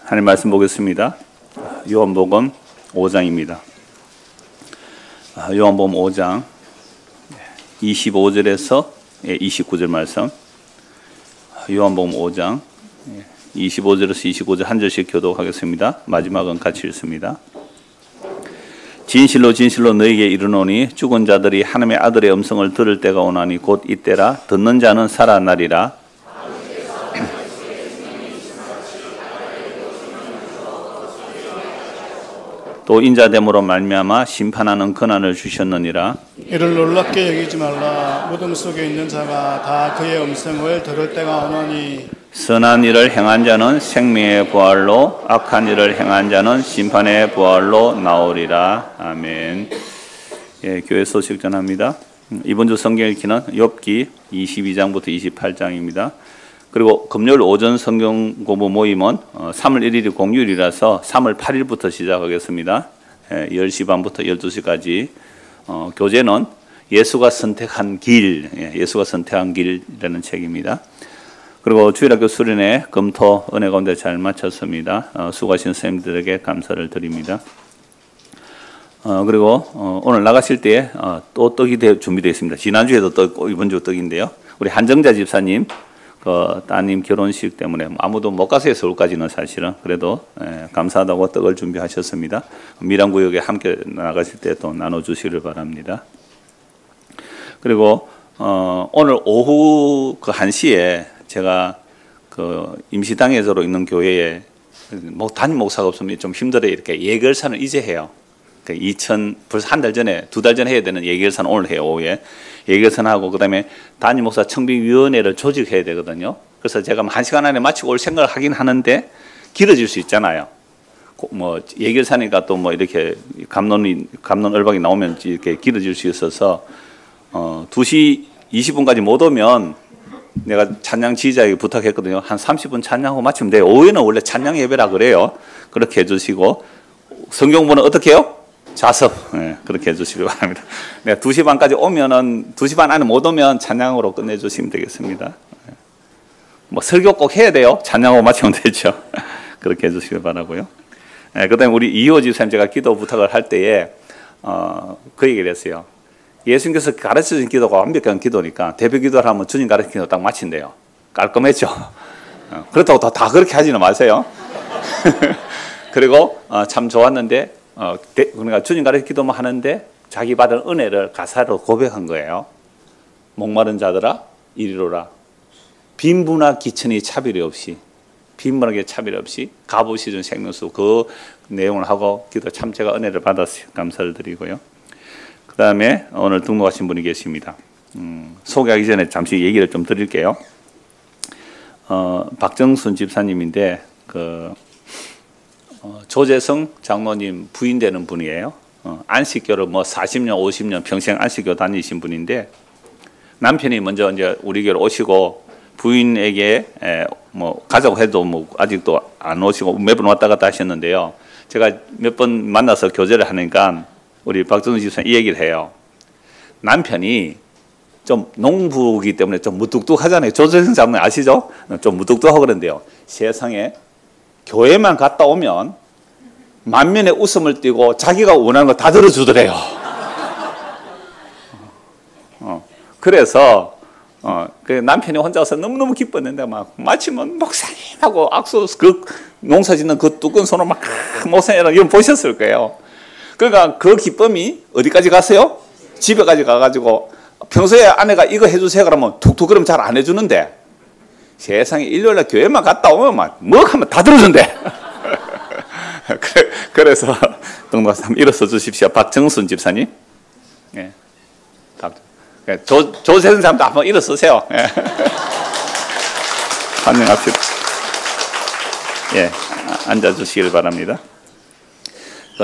하나님 말씀 보겠습니다. 요한복음 5장입니다. 요한복음 5장 25절에서 29절 말씀. 요한복음 5장 25절에서 29절 한 절씩 교독하겠습니다. 마지막은 같이 읽습니다. 진실로 진실로 너희에게 이르노니 죽은 자들이 하나님의 아들의 음성을 들을 때가 오나니 곧 이때라. 듣는 자는 살아나리라. 또 인자됨으로 말미암아 심판하는 권한을 주셨느니라. 이를 놀랍게 여기지 말라. 무덤 속에 있는 자가 다 그의 음성을 들을 때가 오나니 선한 일을 행한 자는 생명의 부활로, 악한 일을 행한 자는 심판의 부활로 나오리라. 아멘. 예, 교회 소식 전합니다. 이번 주 성경 읽기는 욥기 22장부터 28장입니다. 그리고 금요일 오전 성경 공부 모임은 3월 1일이 공휴일이라서 3월 8일부터 시작하겠습니다. 10시 반부터 12시까지. 교재는 예수가 선택한 길, 예수가 선택한 길이라는 책입니다. 그리고 주일학교 수련회 금토 은혜 가운데 잘 마쳤습니다. 수고하신 선생님들에게 감사를 드립니다. 그리고 오늘 나가실 때 또 떡이 준비되어 있습니다. 지난주에도 떡, 이번 주 떡인데요. 우리 한정자 집사님 따님 결혼식 때문에 아무도 못 가서요. 서울까지는 사실은. 그래도 감사하다고 떡을 준비하셨습니다. 밀양구역에 함께 나가실 때 또 나눠주시길 바랍니다. 그리고 오늘 오후 그 1시에 제가 그 임시당회자로 있는 교회에 담임 목사가 없으면 좀 힘들어요. 이렇게 예결산을 이제 해요. 벌써 한 달 전에, 2달 전에 해야 되는 예결산 오늘 해요. 오후에 예결산하고 그다음에 담임 목사 청빙위원회를 조직해야 되거든요. 그래서 제가 1시간 안에 마치고 올 생각을 하긴 하는데 길어질 수 있잖아요. 뭐 예결산이니까 또 뭐 이렇게 감론 얼박이 나오면 이렇게 길어질 수 있어서 2시 20분까지 못 오면 내가 찬양 지휘자에게 부탁했거든요. 한 30분 찬양하고 마치면 돼요. 오후에는 원래 찬양 예배라 그래요. 그렇게 해주시고 성경부는 어떻게 해요? 자습. 그렇게 해주시기 바랍니다. 내가 2시 반까지 오면은 2시 반 안에 못 오면 찬양으로 끝내주시면 되겠습니다. 뭐 설교 꼭 해야 돼요. 찬양하고 마치면 되죠. 그렇게 해주시기 바라고요. 그다음에 우리 이호 집사님 제가 기도 부탁을 할 때에 그 얘기를 했어요. 예수님께서 가르쳐준 기도가 완벽한 기도니까 대표 기도를 하면 주님 가르친 기도 딱 마친대요. 깔끔했죠. 그렇다고 다 그렇게 하지는 마세요. 그리고 참 좋았는데 그러니까 주님 가르쳐 기도만 하는데 자기 받은 은혜를 가사로 고백한 거예요. 목마른 자들아 이리로라. 빈부나 기천이 차별이 없이 빈번하게 차별이 없이 값없이 준 생명수 그 내용을 하고 기도 참 제가 은혜를 받았어요. 감사를 드리고요. 그 다음에 오늘 등록하신 분이 계십니다. 소개하기 전에 잠시 얘기를 좀 드릴게요. 박정순 집사님인데 조재성 장로님 부인 되는 분이에요. 안식교를 뭐 40년, 50년 평생 안식교 다니신 분인데 남편이 먼저 이제 우리 교회로 오시고 부인에게 뭐 가자고 해도 뭐 아직도 안 오시고 몇 번 왔다 갔다 하셨는데요. 제가 몇 번 만나서 교제를 하니까 우리 박정순 집사님 이 얘기를 해요. 남편이 좀 농부이기 때문에 좀 무뚝뚝하잖아요. 조재성 장로님 아시죠? 좀 무뚝뚝하고 그런데요. 세상에 교회만 갔다 오면 만면에 웃음을 띠고 자기가 원하는 거 다 들어주더래요. 그래서 그 남편이 혼자서 너무너무 기뻤는데 막 마치면 목사님하고 악수 그 농사 짓는 그 두꺼운 손을 막 목사님이랑 이런 보셨을 거예요. 그러니까 그 기쁨이 어디까지 갔어요? 집에까지 가가지고 평소에 아내가 이거 해주세요 그러면 툭툭 그러면 잘 안 해주는데 세상에 일요일날 교회만 갔다 오면 막 뭐 하면 다 들어준대. 그래서 등록해서 한번 일어서 주십시오. 박정순 집사님. 예. 조세선 사람도 한번 일어서세요. 예. 환영합시다. 예. 앉아주시길 바랍니다.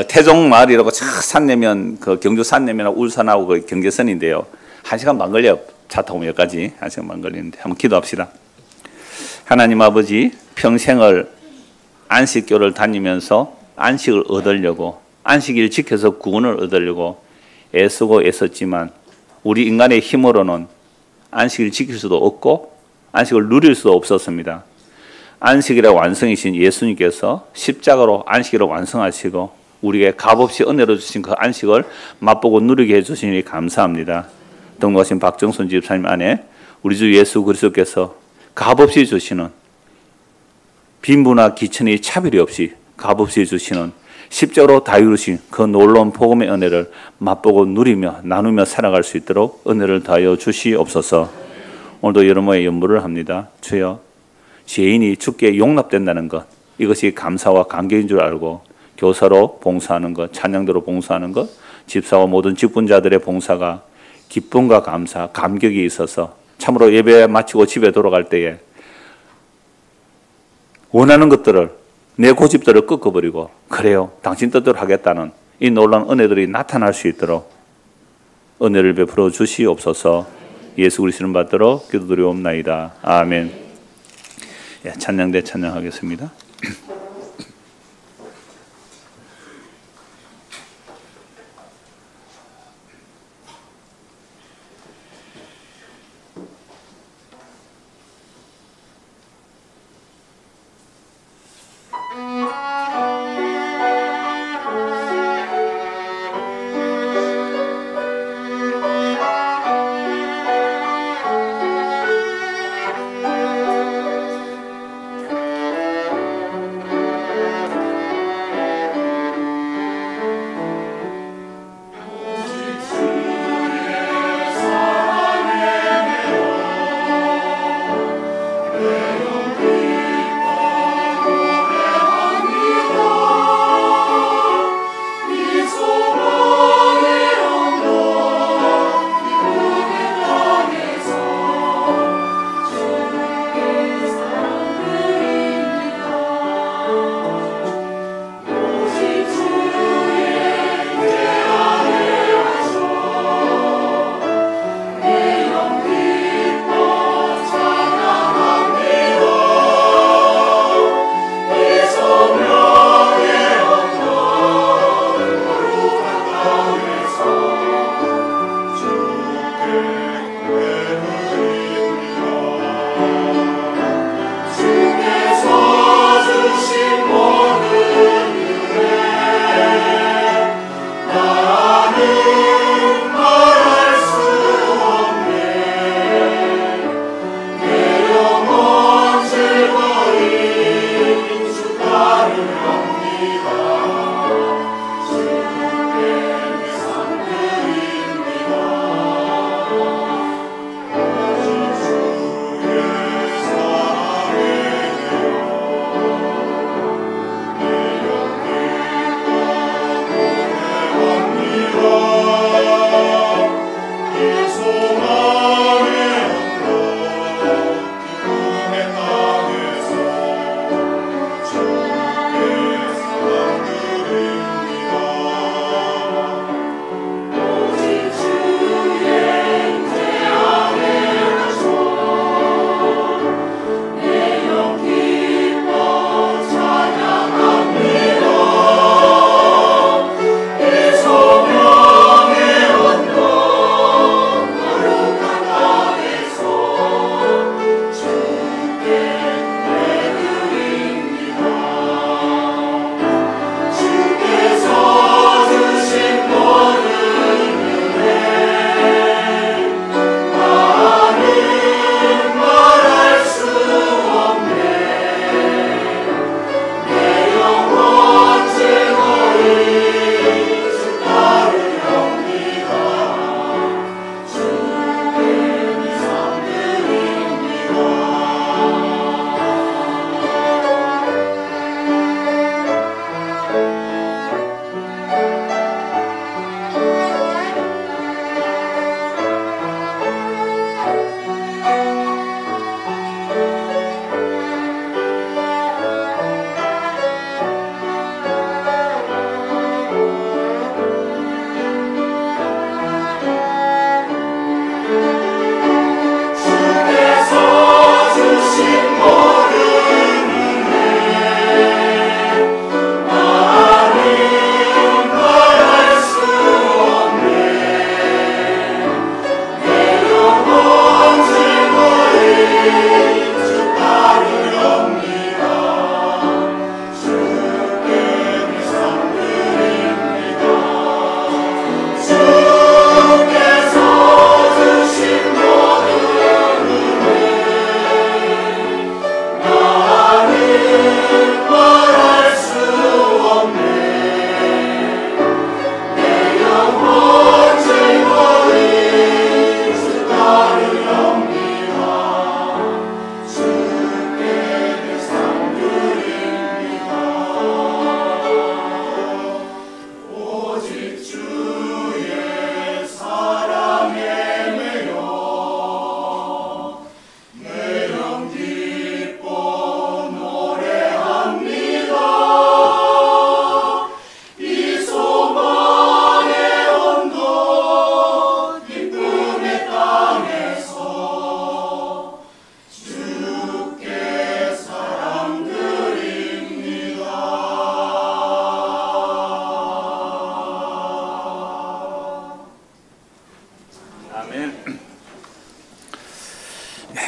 태종마을이라고 산 내면 경주 산 내면하고 울산하고 그 경계선인데요. 1시간 반 걸려요. 차 타고 여기까지 1시간 반 걸리는데 한번 기도합시다. 하나님 아버지 평생을 안식교를 다니면서 안식을 얻으려고 안식일 지켜서 구원을 얻으려고 애쓰고 애썼지만 우리 인간의 힘으로는 안식을 지킬 수도 없고 안식을 누릴 수도 없었습니다. 안식일의 완성이신 예수님께서 십자가로 안식일을 완성하시고 우리에게 값없이 은혜로 주신 그 안식을 맛보고 누리게 해주시니 감사합니다. 동거하신 박정순 집사님 안에 우리 주 예수 그리스도께서 값없이 주시는 빈부나 기천이 차별이 없이 값없이 주시는 십자가로 다 이루신 그 놀라운 복음의 은혜를 맛보고 누리며 나누며 살아갈 수 있도록 은혜를 다하여 주시옵소서. 오늘도 여러모의 연부를 합니다. 주여, 죄인이 주께 용납된다는 것, 이것이 감사와 감격인 줄 알고 교사로 봉사하는 것, 찬양대로 봉사하는 것, 집사와 모든 직분자들의 봉사가 기쁨과 감사, 감격이 있어서 참으로 예배 마치고 집에 돌아갈 때에 원하는 것들을 내 고집들을 꺾어버리고 그래요, 당신 뜻대로 하겠다는 이 놀라운 은혜들이 나타날 수 있도록 은혜를 베풀어 주시옵소서. 예수 그리스도를 받들어 기도드리옵나이다. 아멘. 예, 찬양대 찬양하겠습니다.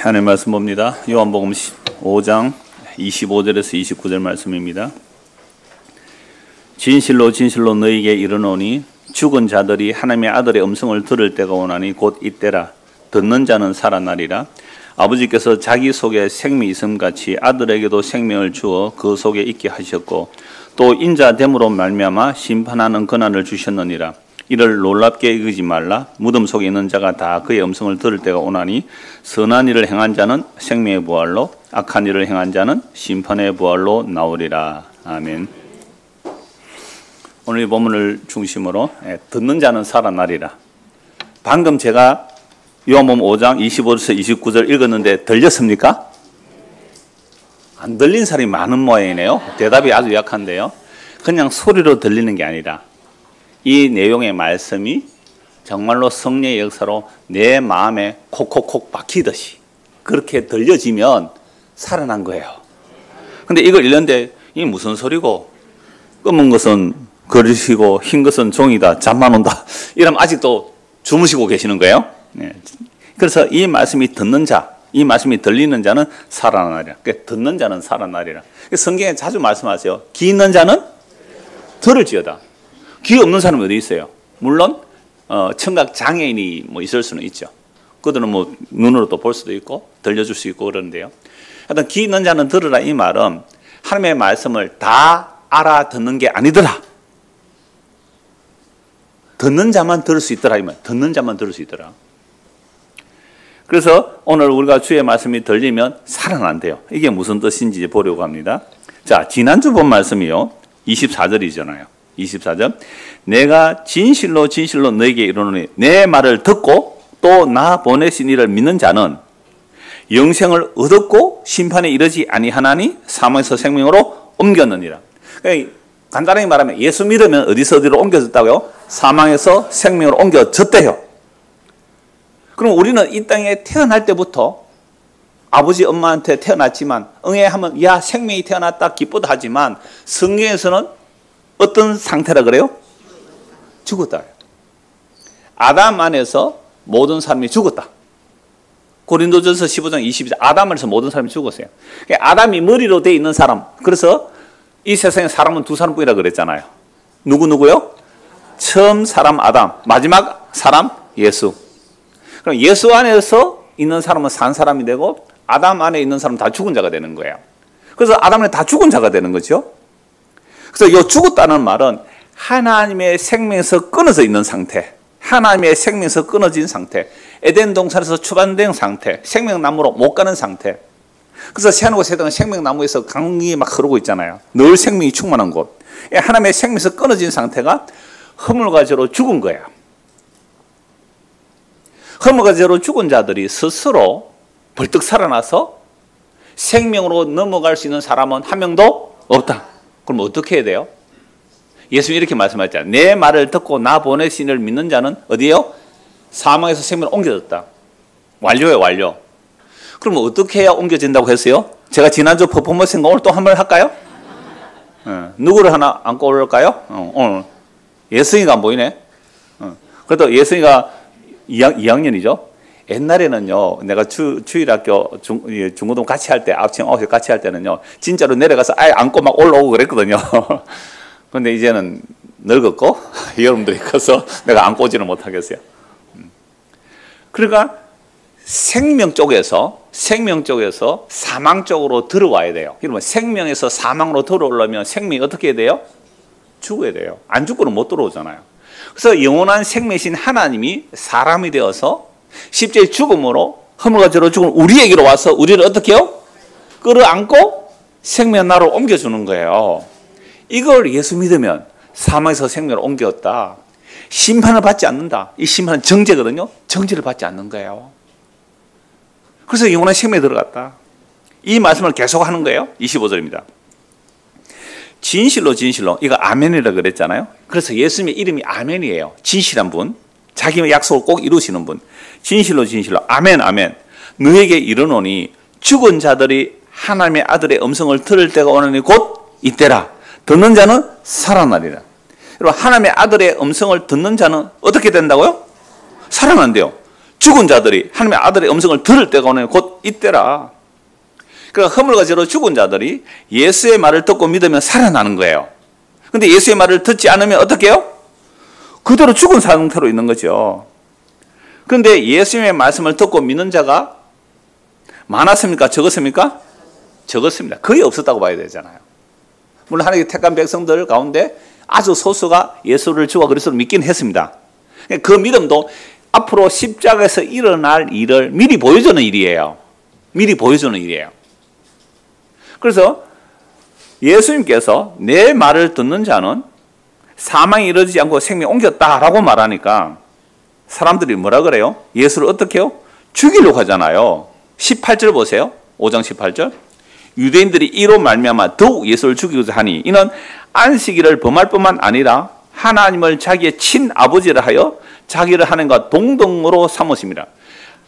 하나님 말씀 봅니다. 요한복음 5장 25절에서 29절 말씀입니다. 진실로 진실로 너희에게 이르노니 죽은 자들이 하나님의 아들의 음성을 들을 때가 오나니 곧 이때라. 듣는 자는 살아나리라. 아버지께서 자기 속에 생명이 있음같이 아들에게도 생명을 주어 그 속에 있게 하셨고 또 인자됨으로 말미암아 심판하는 권한을 주셨느니라. 이를 놀랍게 여기지 말라. 무덤 속에 있는 자가 다 그의 음성을 들을 때가 오나니 선한 일을 행한 자는 생명의 부활로 악한 일을 행한 자는 심판의 부활로 나오리라. 아멘. 오늘 이 본문을 중심으로 듣는 자는 살아나리라. 방금 제가 요한복음 5장 25절에서 29절 읽었는데 들렸습니까? 안 들린 사람이 많은 모양이네요. 대답이 아주 약한데요. 그냥 소리로 들리는 게 아니라 이 내용의 말씀이 정말로 성령의 역사로 내 마음에 콕콕콕 박히듯이 그렇게 들려지면 살아난 거예요. 근데 이걸 읽는데 이게 무슨 소리고 검은 것은 거리시고 흰 것은 종이다. 잠만 온다. 이러면 아직도 주무시고 계시는 거예요. 네. 그래서 이 말씀이 듣는 자, 이 말씀이 들리는 자는 살아나리라. 그러니까 듣는 자는 살아나리라. 성경에 자주 말씀하세요. 귀 있는 자는 들을지어다. 귀 없는 사람이 어디 있어요? 물론 청각 장애인이 뭐 있을 수는 있죠. 그들은 뭐 눈으로 또 볼 수도 있고 들려줄 수 있고 그러는데요. 하여튼 귀 있는 자는 들으라 이 말은 하나님의 말씀을 다 알아듣는 게 아니더라. 듣는 자만 들을 수 있더라 이 말. 듣는 자만 들을 수 있더라. 그래서 오늘 우리가 주의 말씀이 들리면 살아난대요. 이게 무슨 뜻인지 보려고 합니다. 자, 지난주 본 말씀이요. 24절이잖아요. 24절. 내가 진실로 진실로 너에게 이르노니 내 말을 듣고 또 나 보내신 이를 믿는 자는 영생을 얻었고 심판에 이르지 아니하나니 사망에서 생명으로 옮겼느니라. 그러니까 간단하게 말하면 예수 믿으면 어디로 옮겨졌다고요? 사망에서 생명으로 옮겨졌대요. 그럼 우리는 이 땅에 태어날 때부터 아버지 엄마한테 태어났지만 응애하면 야 생명이 태어났다 기쁘다 하지만 성경에서는 어떤 상태라 그래요? 죽었다. 아담 안에서 모든 사람이 죽었다. 고린도전서 15장 22절 아담 안에서 모든 사람이 죽었어요. 아담이 머리로 돼 있는 사람. 그래서 이 세상에 사람은 두 사람뿐이라 그랬잖아요. 누구요? 처음 사람 아담, 마지막 사람 예수. 그럼 예수 안에서 있는 사람은 산 사람이 되고 아담 안에 있는 사람은 다 죽은 자가 되는 거예요. 그래서 아담 안에 다 죽은 자가 되는 거죠. 그래서 이 죽었다는 말은 하나님의 생명에서 끊어져 있는 상태, 하나님의 생명에서 끊어진 상태, 에덴 동산에서 추방된 상태, 생명나무로 못 가는 상태. 그래서 새하늘과 새 땅은 생명나무에서 강이 막 흐르고 있잖아요. 늘 생명이 충만한 곳. 하나님의 생명에서 끊어진 상태가 허물과 죄로 죽은 거예요. 허물과 죄로 죽은 자들이 스스로 벌떡 살아나서 생명으로 넘어갈 수 있는 사람은 한 명도 없다. 그럼 어떻게 해야 돼요? 예수님이 이렇게 말씀하셨잖아요. 내 말을 듣고 나 보내신 이를 믿는 자는 어디에요? 사망에서 생명으로 옮겨졌다. 완료예요, 완료. 그럼 어떻게 해야 옮겨진다고 했어요? 제가 지난주 퍼포먼스인가 오늘 또 한 번 할까요? 누구를 하나 안고 올까요? 오늘 예승이가 안 보이네. 그래도 예승이가 2학년이죠. 옛날에는요, 내가 주일학교 중고등 같이 할 때, 아침 9시 같이 할 때는요, 진짜로 내려가서 아예 안고 막 올라오고 그랬거든요. 근데 이제는 늙었고, 여러분들이 커서 내가 안고 오지는 못하겠어요. 그러니까 생명 쪽에서 사망 쪽으로 들어와야 돼요. 그러면 생명에서 사망으로 들어오려면 생명이 어떻게 해야 돼요? 죽어야 돼요. 안 죽고는 못 들어오잖아요. 그래서 영원한 생명이신 하나님이 사람이 되어서 십자가의 죽음으로 허물과 죄로 죽은 우리에게로 와서 우리를 어떻게 해요? 끌어안고 생명 나라로 옮겨주는 거예요. 이걸 예수 믿으면 사망에서 생명을 옮겼다. 심판을 받지 않는다. 이 심판은 정죄거든요. 정죄를 받지 않는 거예요. 그래서 영원한 생명에 들어갔다. 이 말씀을 계속 하는 거예요. 25절입니다. 진실로 진실로, 이거 아멘이라고 그랬잖아요. 그래서 예수님의 이름이 아멘이에요. 진실한 분, 자기 약속을 꼭 이루시는 분. 진실로 진실로 아멘 아멘. 너에게 이르노니 죽은 자들이 하나님의 아들의 음성을 들을 때가 오느니 곧 이때라. 듣는 자는 살아나리라. 여러분, 하나님의 아들의 음성을 듣는 자는 어떻게 된다고요? 살아난대요. 죽은 자들이 하나님의 아들의 음성을 들을 때가 오네. 곧 이때라. 그러니까 허물과제로 죽은 자들이 예수의 말을 듣고 믿으면 살아나는 거예요. 근데 예수의 말을 듣지 않으면 어떻게 해요? 그대로 죽은 상태로 있는 거죠. 그런데 예수님의 말씀을 듣고 믿는 자가 많았습니까? 적었습니까? 적었습니다. 거의 없었다고 봐야 되잖아요. 물론 하나님의 택한 백성들 가운데 아주 소수가 예수를 주와 그리스도를 믿긴 했습니다. 그 믿음도 앞으로 십자가에서 일어날 일을 미리 보여주는 일이에요. 미리 보여주는 일이에요. 그래서 예수님께서 내 말을 듣는 자는 사망이 이르지 않고 생명이 옮겼다라고 말하니까 사람들이 뭐라 그래요? 예수를 어떻게 해요? 죽이려고 하잖아요. 18절 보세요. 5장 18절. 유대인들이 이로 말미암아 더욱 예수를 죽이고자 하니 이는 안식일을 범할 뿐만 아니라 하나님을 자기의 친아버지라 하여 자기를 하나님과 동등으로 삼으십니다.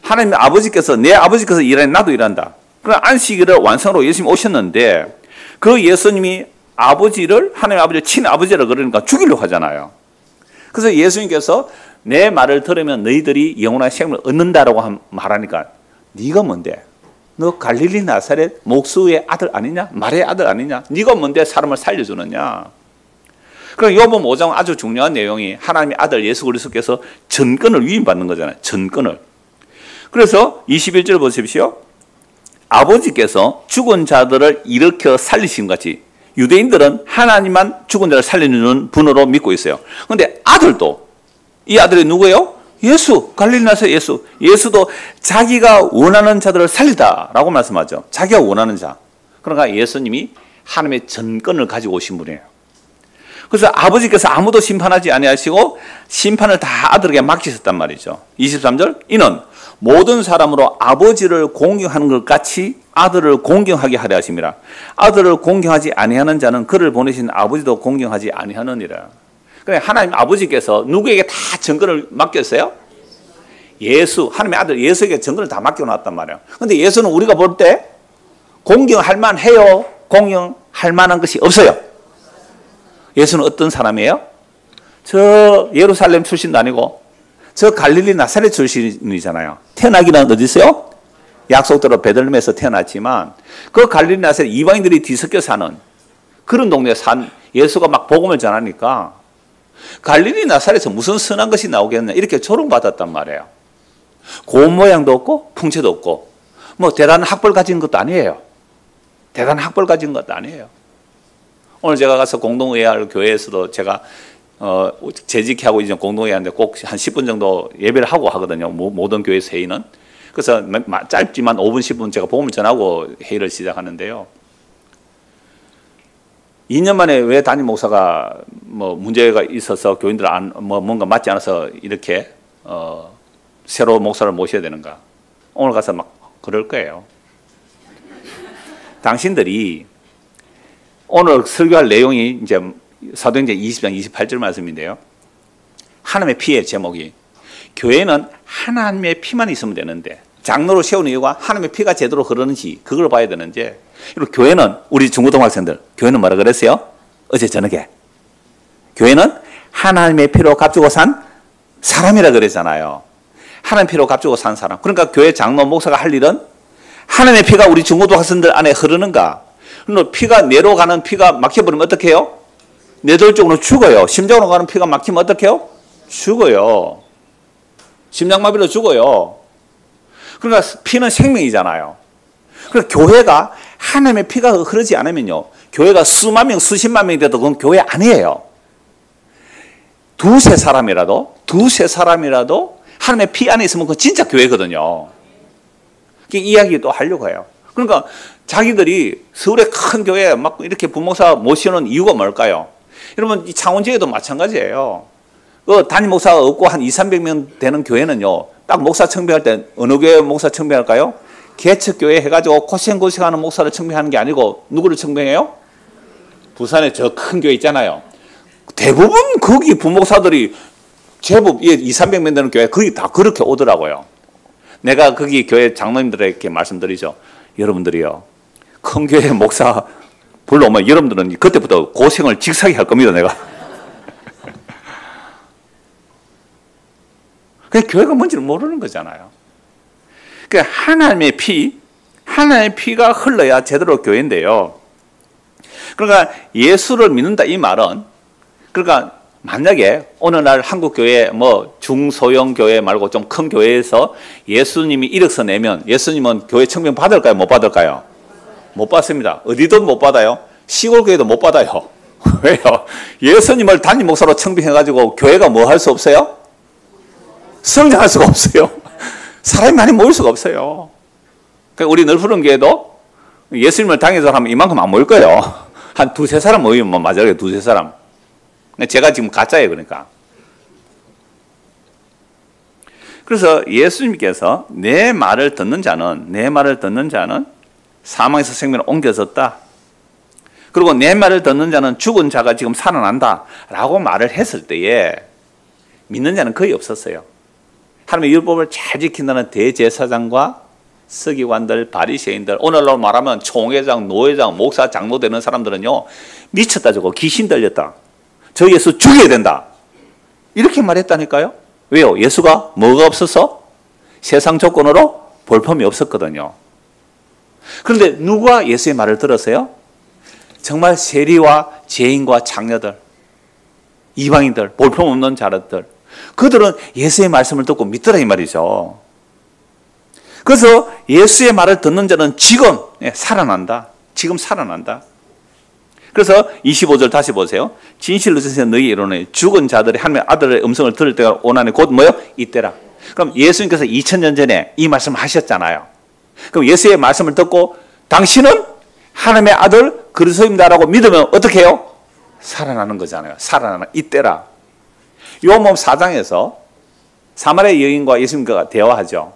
하나님 아버지께서 내 아버지께서 일하니 나도 일한다. 그러나 안식일을 완성으로 예수님이 오셨는데 그 예수님이 아버지를 하나님 아버지를 친아버지라 그러니까 죽이려고 하잖아요. 그래서 예수님께서 내 말을 들으면 너희들이 영원한 생명을 얻는다라고 말하니까 네가 뭔데? 너 갈릴리 나사렛 목수의 아들 아니냐? 말의 아들 아니냐? 네가 뭔데 사람을 살려주느냐? 그럼 요번 5장 아주 중요한 내용이 하나님의 아들 예수 그리스도께서 전권을 위임받는 거잖아요. 전권을. 그래서 21절 보십시오. 아버지께서 죽은 자들을 일으켜 살리신 같이 유대인들은 하나님만 죽은 자를 살리는 분으로 믿고 있어요. 그런데 아들도 이 아들이 누구예요? 예수, 갈릴리 나사렛 예수. 예수도 자기가 원하는 자들을 살리다라고 말씀하죠. 자기가 원하는 자. 그러니까 예수님이 하나님의 전권을 가지고 오신 분이에요. 그래서 아버지께서 아무도 심판하지 아니하시고 심판을 다 아들에게 맡기셨단 말이죠. 23절. 이는 모든 사람으로 아버지를 공경하는 것 같이 아들을 공경하게 하려 하심이라. 아들을 공경하지 아니하는 자는 그를 보내신 아버지도 공경하지 아니하느니라. 그래 하나님 아버지께서 누구에게 다 전권을 맡겼어요? 예수, 하나님의 아들 예수에게 전권을 다 맡겨놨단 말이에요. 그런데 예수는 우리가 볼 때 공경할 만해요? 공경할 만한 것이 없어요. 예수는 어떤 사람이에요? 저 예루살렘 출신도 아니고 저 갈릴리 나사렛 출신이잖아요. 태어나기는 어디 있어요? 약속대로 베들레헴에서 태어났지만 그 갈릴리 나사렛 이방인들이 뒤섞여 사는 그런 동네에 산 예수가 막 복음을 전하니까 갈릴리 나사렛에서 무슨 선한 것이 나오겠냐 이렇게 조롱받았단 말이에요. 고운 모양도 없고 풍채도 없고 뭐 대단한 학벌 가진 것도 아니에요. 대단한 학벌 가진 것도 아니에요. 오늘 제가 가서 공동의회할 교회에서도 제가 재직하고 이제 공동회의하는데 꼭 한 10분 정도 예배를 하고 하거든요. 모든 교회 회의는. 그래서 짧지만 5분, 10분 제가 복음을 전하고 회의를 시작하는데요. 2년 만에 왜 담임 목사가 뭐 문제가 있어서 교인들 뭔가 맞지 않아서 이렇게 새로 목사를 모셔야 되는가? 오늘 가서 막 그럴 거예요. 당신들이 오늘 설교할 내용이 이제 사도행전 20장 28절 말씀인데요. 하나님의 피의 제목이 교회는 하나님의 피만 있으면 되는데 장로로 세운 이유가 하나님의 피가 제대로 흐르는지 그걸 봐야 되는데 그리고 교회는 우리 중고등학생들 교회는 뭐라 그랬어요? 어제 저녁에 교회는 하나님의 피로 값주고 산 사람이라 그랬잖아요. 하나님 피로 값주고 산 사람. 그러니까 교회 장로 목사가 할 일은 하나님의 피가 우리 중고등학생들 안에 흐르는가? 그런데 피가 뇌로 가는 피가 막혀버리면 어떻게 해요? 뇌돌적으로 죽어요. 심장으로 가는 피가 막히면 어떻게 해요? 죽어요. 심장마비로 죽어요. 그러니까 피는 생명이잖아요. 그러니까 교회가 하나님의 피가 흐르지 않으면요. 교회가 수만 명, 수십만 명이 돼도 그건 교회 아니에요. 두세 사람이라도 하나님의 피 안에 있으면 그건 진짜 교회거든요. 이 이야기 또 하려고 해요. 그러니까 자기들이 서울의 큰 교회에 막 이렇게 부목사 모시는 이유가 뭘까요? 여러분, 이 창원지에도 마찬가지예요. 그 담임 목사가 없고 한 200~300명 되는 교회는요, 딱 목사 청빙할 때 어느 교회 목사 청빙할까요? 개척교회 해가지고 고생하는 목사를 청빙하는 게 아니고 누구를 청빙해요? 부산에 저 큰 교회 있잖아요. 대부분 거기 부목사들이 제법 200~300명 되는 교회 거의 다 그렇게 오더라고요. 내가 거기 교회 장로님들에게 말씀드리죠. 여러분들이요, 큰 교회 목사 불러오면 여러분들은 그때부터 고생을 직사게 할 겁니다, 내가. 그냥 교회가 뭔지를 모르는 거잖아요. 그러니까 하나님의 피가 흘러야 제대로 교회인데요. 그러니까 예수를 믿는다 이 말은, 그러니까 만약에 어느 날 한국 교회 뭐 중소형 교회 말고 좀 큰 교회에서 예수님이 이력서 내면 예수님은 교회 청빙 받을까요? 못 받을까요? 못 받습니다. 어디도 못 받아요. 시골 교회도 못 받아요. 왜요? 예수님을 담임 목사로 청빙해가지고 교회가 뭐 할 수 없어요? 성장할 수가 없어요. 사람이 많이 모일 수가 없어요. 그러니까 우리 늘푸른 교회도 예수님을 당해서 하면 이만큼 안 모일 거예요. 한 두세 사람 모이면 뭐 맞아요. 두세 사람. 제가 지금 가짜예요. 그러니까. 그래서 예수님께서 내 말을 듣는 자는 사망에서 생명을 옮겨졌다. 그리고 내 말을 듣는 자는 죽은 자가 지금 살아난다 라고 말을 했을 때에 믿는 자는 거의 없었어요. 하나님의 율법을 잘 지킨다는 대제사장과 서기관들, 바리새인들, 오늘날 말하면 총회장, 노회장, 목사, 장로 되는 사람들은요, 미쳤다 저거, 귀신 들렸다, 저 예수 죽여야 된다, 이렇게 말했다니까요. 왜요? 예수가 뭐가 없어서? 세상 조건으로 볼품이 없었거든요. 그런데 누가 예수의 말을 들었어요? 정말 세리와 죄인과 장녀들, 이방인들, 볼품 없는 자들, 그들은 예수의 말씀을 듣고 믿더라 이 말이죠. 그래서 예수의 말을 듣는 자는 지금 살아난다. 지금 살아난다. 그래서 25절 다시 보세요. 진실로 진실로 너희에게 이르노니 죽은 자들이 하나님의 아들의 음성을 들을 때가 오나니 곧 뭐요? 이때라. 그럼 예수님께서 2000년 전에 이 말씀을 하셨잖아요. 그럼 예수의 말씀을 듣고 당신은 하나님의 아들 그리스도입니다라고 믿으면 어떻게 해요? 살아나는 거잖아요. 살아나는 이때라. 요한복음 4장에서 사마리아 여인과 예수님과 대화하죠.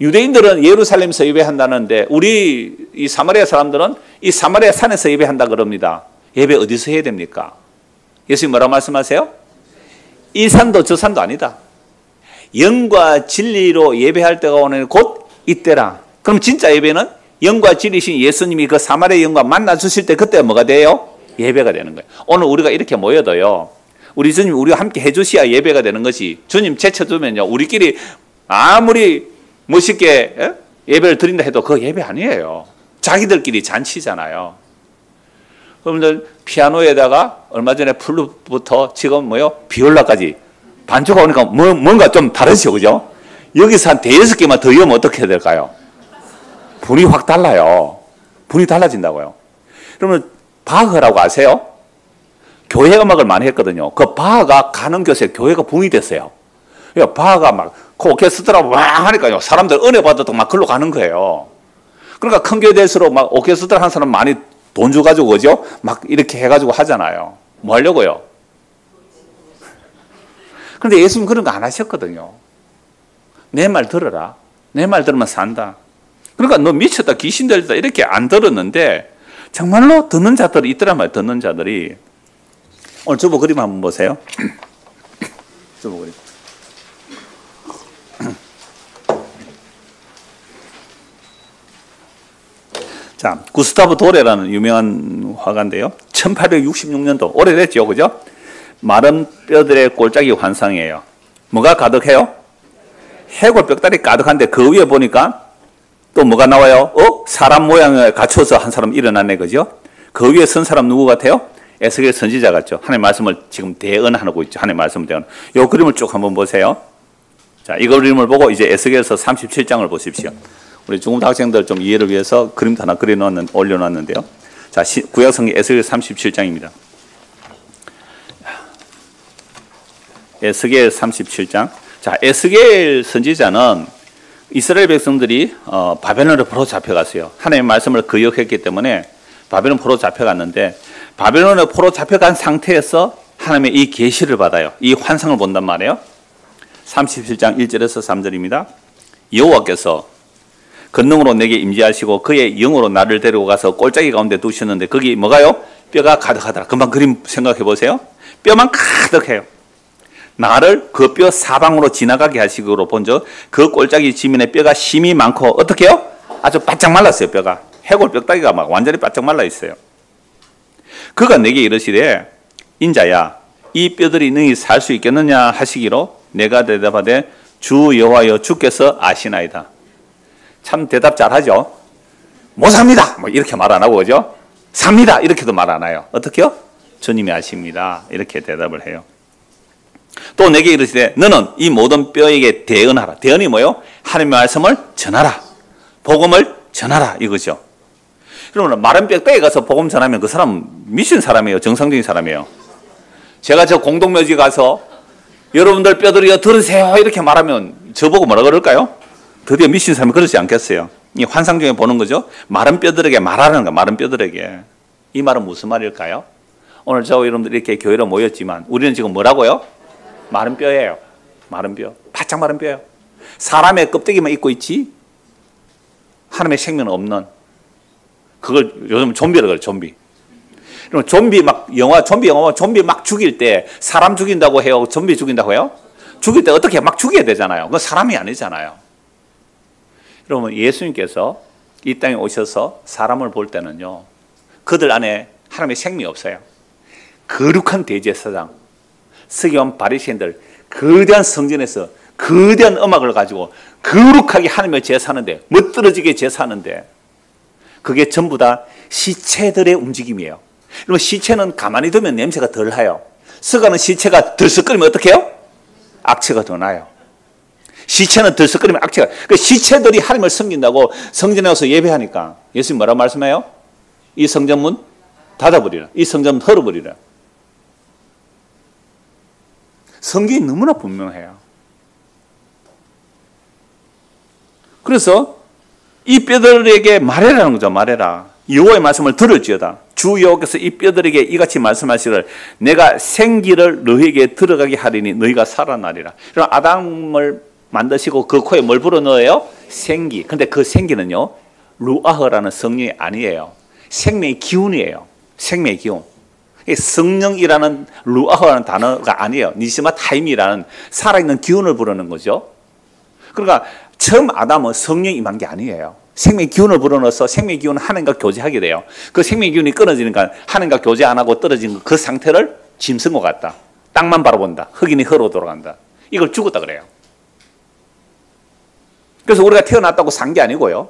유대인들은 예루살렘에서 예배한다는데 우리 이 사마리아 사람들은 이 사마리아 산에서 예배한다 그럽니다. 예배 어디서 해야 됩니까? 예수님 뭐라고 말씀하세요? 이 산도 저 산도 아니다. 영과 진리로 예배할 때가 오는 곧 이때라. 그럼 진짜 예배는 영과 진리신 예수님이 그 사마리아 영과 만나 주실 때 그때 뭐가 돼요? 예배가 되는 거예요. 오늘 우리가 이렇게 모여도요, 우리 주님 우리와 함께 해주셔야 예배가 되는 것이, 주님 제쳐두면요 우리끼리 아무리 멋있게 예배를 드린다 해도 그거 예배 아니에요. 자기들끼리 잔치잖아요. 여러분들 피아노에다가 얼마 전에 플룻부터 지금 뭐요? 비올라까지 반주가 오니까 뭔가 좀 다르죠, 그죠? 여기서 한 5개만 더 이으면 어떻게 해야 될까요? 분이 확 달라요. 분이 달라진다고요. 그러면 바흐라고 아세요? 교회 음악을 많이 했거든요. 그 바흐가 가는 곳에 교회가 붕이 됐어요. 바흐가 막 그 오케스트라 막 하니까요, 사람들 은혜 받아도 막 글로 가는 거예요. 그러니까 큰 교회 될수록 막 오케스트라 한 사람 많이 돈 줘가지고, 그죠? 막 이렇게 해가지고 하잖아요. 뭐 하려고요? 그런데 예수님 그런 거 안 하셨거든요. 내 말 들어라. 내 말 들으면 산다. 그러니까 너 미쳤다, 귀신 들렸다 이렇게 안 들었는데 정말로 듣는 자들이 있더란 말이에요. 듣는 자들이. 오늘 주보 그림 한번 보세요. 주보 그림. 자, 구스타브 도레라는 유명한 화가인데요. 1866년도, 오래됐죠, 그죠? 마른 뼈들의 골짜기 환상이에요. 뭐가 가득해요? 해골 뼈다리 가득한데 그 위에 보니까 또 뭐가 나와요? 사람 모양을 갖춰서 한 사람 일어났네, 그죠? 그 위에 선 사람 누구 같아요? 에스겔 선지자 같죠? 하나님의 말씀을 지금 대언하고 있죠. 하나님의 말씀을 대언. 이 그림을 쭉 한번 보세요. 자, 이 그림을 보고 이제 에스겔서 37장을 보십시오. 우리 중고등 학생들 좀 이해를 위해서 그림도 하나 올려놨는데요. 자, 구약성경 에스겔 37장입니다. 에스겔 37장. 자, 에스겔 선지자는 이스라엘 백성들이 바벨론으로 포로 잡혀갔어요. 하나님의 말씀을 거역했기 때문에 바벨론 포로 잡혀갔는데, 바벨론에 포로 잡혀간 상태에서 하나님의 이 계시를 받아요. 이 환상을 본단 말이에요. 37장 1절에서 3절입니다. 여호와께서 권능으로 내게 임재하시고 그의 영으로 나를 데리고 가서 골짜기 가운데 두셨는데 거기 뭐가요? 뼈가 가득하더라. 금방 그림 생각해 보세요. 뼈만 가득해요. 나를 그 뼈 사방으로 지나가게 하시기로 본즉 그 골짜기 지면에 뼈가 심이 많고 어떻게 해요? 아주 바짝 말랐어요. 뼈가. 해골 뼈다귀가 막 완전히 바짝 말라 있어요. 그가 내게 이르시되 인자야 이 뼈들이 너희 살 수 있겠느냐 하시기로 내가 대답하되 주 여호와여 주께서 아시나이다. 참 대답 잘하죠. 못 삽니다. 뭐 이렇게 말 안 하고 그죠? 삽니다. 이렇게도 말 안 해요. 어떻게요? 주님이 아십니다. 이렇게 대답을 해요. 또 내게 이르시되 너는 이 모든 뼈에게 대언하라. 대언이 뭐예요? 하나님의 말씀을 전하라. 복음을 전하라 이거죠. 그러면 마른 뼈에 가서 복음 전하면 그 사람 미친 사람이에요. 정상적인 사람이에요. 제가 저 공동묘지 가서 여러분들 뼈들이여 들으세요 이렇게 말하면 저보고 뭐라 그럴까요? 드디어 미친 사람이 그러지 않겠어요. 이 환상 중에 보는 거죠. 마른 뼈들에게 말하는 거. 마른 뼈들에게. 이 말은 무슨 말일까요? 오늘 저와 여러분들 이렇게 교회로 모였지만 우리는 지금 뭐라고요? 마른 뼈예요. 마른 뼈. 바짝 마른 뼈예요. 사람의 껍데기만 입고 있지 하나님의 생명은 없는, 그걸 요즘 좀비라고 그래요. 좀비. 그럼 좀비 막 좀비 영화 좀비 막 죽일 때 사람 죽인다고 해요? 좀비 죽인다고 해요? 죽일 때 어떻게 막 죽여야 되잖아요. 그건 사람이 아니잖아요. 여러분 예수님께서 이 땅에 오셔서 사람을 볼 때는요, 그들 안에 하나님의 생명이 없어요. 거룩한 대제사장, 서기관 바리새인들 거대한 성전에서 거대한 음악을 가지고 거룩하게 하나님을 제사하는데, 멋들어지게 제사하는데 그게 전부 다 시체들의 움직임이에요. 그러면 시체는 가만히 두면 냄새가 덜 나요. 서가는 시체가 들썩거리면 어떻게 해요? 악취가 더 나요. 시체는 들썩거리면 악취가. 그 시체들이 하나님을 섬긴다고 성전에 와서 예배하니까 예수님 뭐라고 말씀해요? 이 성전문 닫아버리라. 이 성전 헐어버리라. 성경이 너무나 분명해요. 그래서 이 뼈들에게 말해라는 거죠. 말해라. 여호와의 말씀을 들을지어다. 주 여호와께서 이 뼈들에게 이같이 말씀하시기를 내가 생기를 너희에게 들어가게 하리니 너희가 살아나리라. 그럼 아담을 만드시고 그 코에 뭘 불어넣어요? 생기. 근데 그 생기는요, 루아흐라는 성령이 아니에요. 생명의 기운이에요. 생명의 기운. 성령이라는 루아흐라는 단어가 아니에요. 니시마 타임이라는 살아있는 기운을 부르는 거죠. 그러니까 처음 아담은 성령이 임한 게 아니에요. 생명의 기운을 불어넣어서 생명의 기운은 하나님과 교제하게 돼요. 그 생명의 기운이 끊어지니까 하나님과 교제 안 하고 떨어진 그 상태를 짐승과 같다. 땅만 바라본다. 흑인이 혀로 돌아간다. 이걸 죽었다 그래요. 그래서 우리가 태어났다고 산 게 아니고요,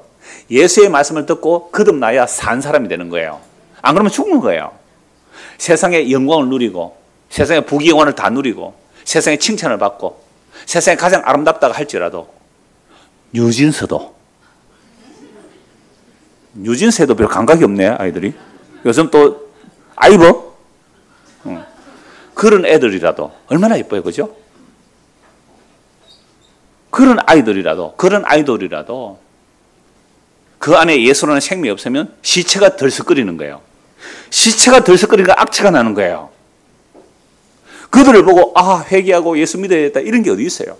예수의 말씀을 듣고 거듭나야 산 사람이 되는 거예요. 안 그러면 죽는 거예요. 세상의 영광을 누리고 세상의 부귀영화를 다 누리고 세상의 칭찬을 받고 세상에 가장 아름답다고 할지라도 뉴진스도 별로 감각이 없네. 아이들이 요즘 또 아이버 그런 애들이라도 얼마나 예뻐요. 그죠? 그런 아이들이라도, 그런 아이돌이라도 그 안에 예수라는 생명이 없으면 시체가 덜썩거리는 거예요. 시체가 덜썩거리니까 악취가 나는 거예요. 그들을 보고 회개하고 예수 믿어야겠다 이런 게 어디 있어요?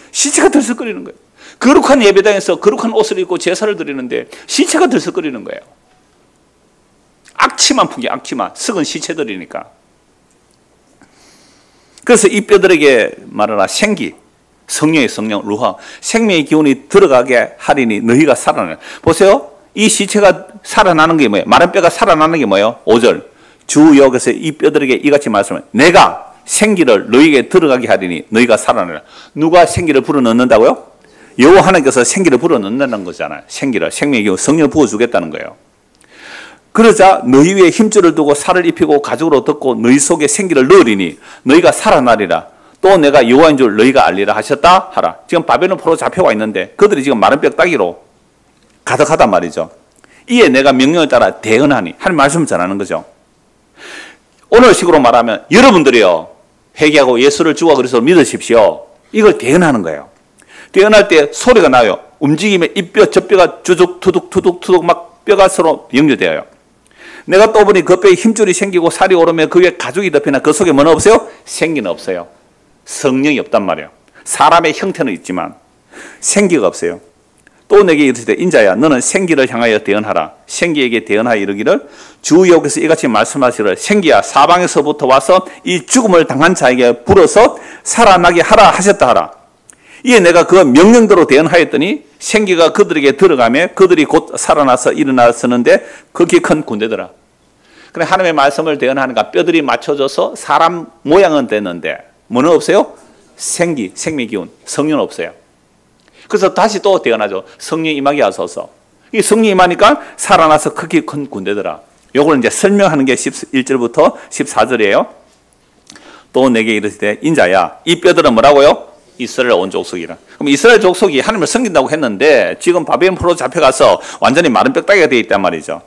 시체가 덜썩거리는 거예요. 거룩한 예배당에서 거룩한 옷을 입고 제사를 드리는데 시체가 들썩거리는 거예요. 악취만 풍겨, 악취만. 썩은 시체들이니까. 그래서 이 뼈들에게 말하라. 생기, 성령의 성령, 루하, 생명의 기운이 들어가게 하리니 너희가 살아나라. 보세요. 이 시체가 살아나는 게 뭐예요? 마른 뼈가 살아나는 게 뭐예요? 5절. 주 여호와께서 이 뼈들에게 이같이 말씀을 내가 생기를 너희에게 들어가게 하리니 너희가 살아나라. 누가 생기를 불어넣는다고요? 여호와 하나님께서 생기를 불어넣는다는 거잖아요. 생기를, 생명의 기운, 성령을 부어주겠다는 거예요. 그러자 너희 위에 힘줄을 두고 살을 입히고 가죽으로 덮고 너희 속에 생기를 넣으리니 너희가 살아나리라. 또 내가 여호와인 줄 너희가 알리라 하셨다 하라. 지금 바벨론 포로 잡혀와 있는데 그들이 지금 마른 뼈다귀로 가득하단 말이죠. 이에 내가 명령을 따라 대언하니 하나님 말씀을 전하는 거죠. 오늘 식으로 말하면 여러분들이요, 회개하고 예수를 주와 그리스도로 믿으십시오. 이걸 대언하는 거예요. 대언할 때 소리가 나요. 움직이면 이 뼈, 저 뼈가 주둑, 투둑 막 뼈가 서로 연결되어요. 내가 또 보니 그 뼈에 힘줄이 생기고 살이 오르면 그 위에 가죽이 덮이나 그 속에 뭐는 없어요? 생기는 없어요. 성령이 없단 말이에요. 사람의 형태는 있지만 생기가 없어요. 또 내게 이르시되 인자야 너는 생기를 향하여 대언하라. 생기에게 대언하여 이르기를 주 여호와께서 이같이 말씀하시기를 생기야 사방에서부터 와서 이 죽음을 당한 자에게 불어서 살아나게 하라 하셨다 하라. 이에 내가 그 명령대로 대언하였더니 생기가 그들에게 들어가며 그들이 곧 살아나서 일어나서는데 그렇게 큰 군대더라. 그래 하나님의 말씀을 대언하니까 뼈들이 맞춰져서 사람 모양은 됐는데 뭐는 없어요? 생명의 기운, 성령은 없어요. 그래서 다시 또 대언하죠. 성령 임하게 하소서. 이 성령 임하니까 살아나서 크게 큰 군대더라. 요걸 이제 설명하는 게 11절부터 14절이에요. 또 내게 이르시되 인자야, 이 뼈들은 뭐라고요? 이스라엘 온 족속이라. 그럼 이스라엘 족속이 하나님을 섬긴다고 했는데 지금 바벨론 포로 잡혀가서 완전히 마른 뼈다귀가 되어 있단 말이죠.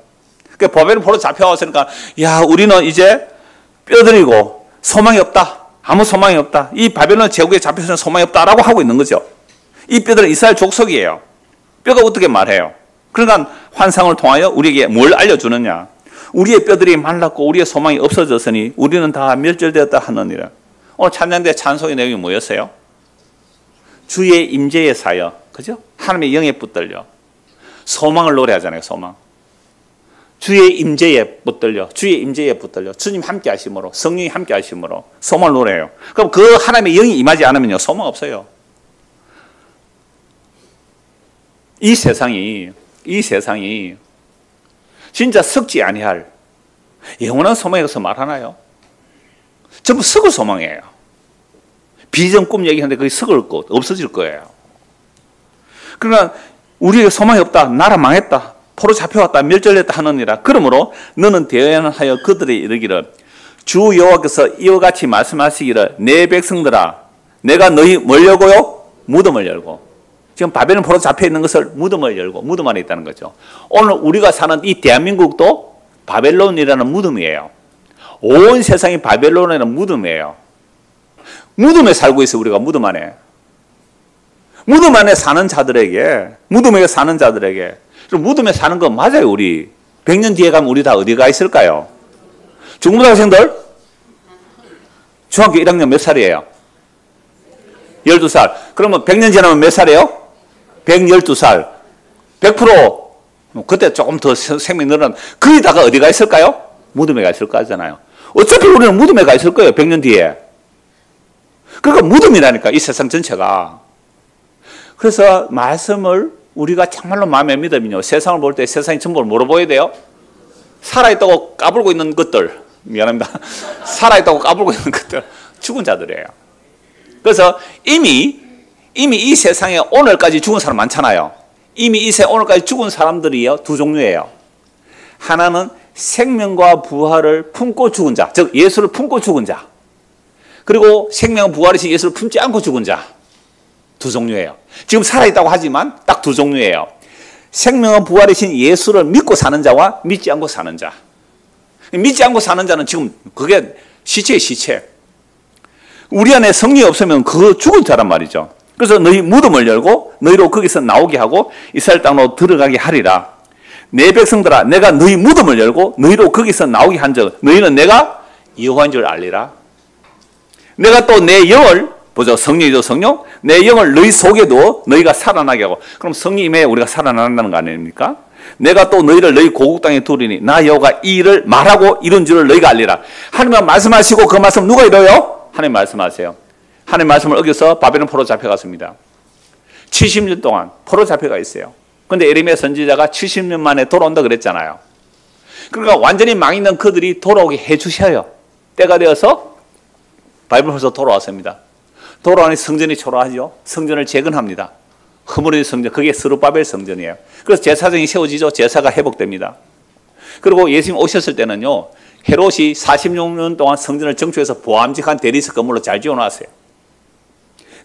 그 바벨론 포로 잡혀왔으니까 야, 우리는 이제 뼈들이고 소망이 없다. 아무 소망이 없다. 이 바벨론 제국에 잡혀서는 소망이 없다라고 하고 있는 거죠. 이 뼈들은 이스라엘 족속이에요. 뼈가 어떻게 말해요? 그러니까 환상을 통하여 우리에게 뭘 알려주느냐? 우리의 뼈들이 말랐고 우리의 소망이 없어졌으니 우리는 다 멸절되었다 하느니라. 오늘 찬양대 찬송의 내용이 뭐였어요? 주의 임재에 사여, 그죠? 하나님의 영에 붙들려 소망을 노래하잖아요. 소망. 주의 임재에 붙들려, 주의 임재에 붙들려 주님 함께 하심으로, 성령이 함께 하심으로 소망을 노래해요. 그럼 그 하나님의 영이 임하지 않으면요, 소망 없어요. 이 세상이 진짜 썩지 아니할 영원한 소망에서 말하나요? 전부 썩을 소망이에요. 비전 꿈 얘기하는데 그게 썩을 것, 없어질 거예요. 그러니까 우리에게 소망이 없다, 나라 망했다, 포로 잡혀왔다, 멸절했다 하느니라. 그러므로 너는 대언하여 그들이 이르기를 주 여호와께서 이와 같이 말씀하시기를 내 백성들아, 내가 너희 뭘 열고요? 무덤을 열고. 지금 바벨론 포로 잡혀 있는 것을 무덤을 열고, 무덤 안에 있다는 거죠. 오늘 우리가 사는 이 대한민국도 바벨론이라는 무덤이에요. 온 세상이 바벨론이라는 무덤이에요. 무덤에 살고 있어요. 우리가 무덤 안에. 무덤 안에 사는 자들에게, 무덤에 사는 자들에게, 무덤에 사는 거 맞아요. 우리 100년 뒤에 가면 우리 다 어디 가 있을까요? 중고등학생들 중학교 1학년 몇 살이에요? 12살. 그러면 100년 지나면 몇 살이에요? 112살. 100% 그때 조금 더 생명이 늘어난, 거기다가 어디 가 있을까요? 무덤에 가 있을 거잖아요. 어차피 우리는 무덤에 가 있을 거예요. 100년 뒤에. 그러니까 무덤이라니까, 이 세상 전체가. 그래서 말씀을 우리가 정말로 마음에 믿으면요, 세상을 볼 때 세상이 전부를 뭐로 보여야 돼요? 살아있다고 까불고 있는 것들, 미안합니다. 살아있다고 까불고 있는 것들, 죽은 자들이에요. 그래서 이미 이 세상에 오늘까지 죽은 사람 많잖아요. 이미 이 세상에 오늘까지 죽은 사람들이요, 두 종류예요. 하나는 생명과 부활을 품고 죽은 자, 즉 예수를 품고 죽은 자. 그리고 생명 부활이신 예수를 품지 않고 죽은 자. 두 종류예요. 지금 살아있다고 하지만 딱 두 종류예요. 생명과 부활이신 예수를 믿고 사는 자와 믿지 않고 사는 자. 믿지 않고 사는 자는 지금 그게 시체예요, 시체. 우리 안에 성령이 없으면 그거 죽은 자란 말이죠. 그래서 너희 무덤을 열고 너희로 거기서 나오게 하고 이스라엘 땅으로 들어가게 하리라. 내 백성들아, 내가 너희 무덤을 열고 너희로 거기서 나오게 한 적, 너희는 내가 여호와인 줄 알리라. 내가 또 내 영을, 보죠, 성령이죠, 성령. 내 영을 너희 속에 두어 너희가 살아나게 하고. 그럼 성령이 임해야 우리가 살아난다는 거 아닙니까? 내가 또 너희를 너희 고국 땅에 두리니 나 여호와가 이 일을 말하고 이룬 줄을 너희가 알리라. 하나님은 말씀하시고 그 말씀 누가 이뤄요? 하나님 말씀하세요. 하나님 말씀을 어겨서 바벨론 포로 잡혀갔습니다. 70년 동안 포로 잡혀가 있어요. 근데 예레미야 선지자가 70년 만에 돌아온다 그랬잖아요. 그러니까 완전히 망있는 그들이 돌아오게 해주셔요. 때가 되어서 바벨론에서 돌아왔습니다. 돌아오니 성전이 초라하죠. 성전을 재건합니다. 허물어진 성전, 그게 스룹바벨 성전이에요. 그래서 제사장이 세워지죠. 제사가 회복됩니다. 그리고 예수님 오셨을 때는요, 헤롯이 46년 동안 성전을 정초해서 보암직한 대리석 건물로 잘 지어놨어요.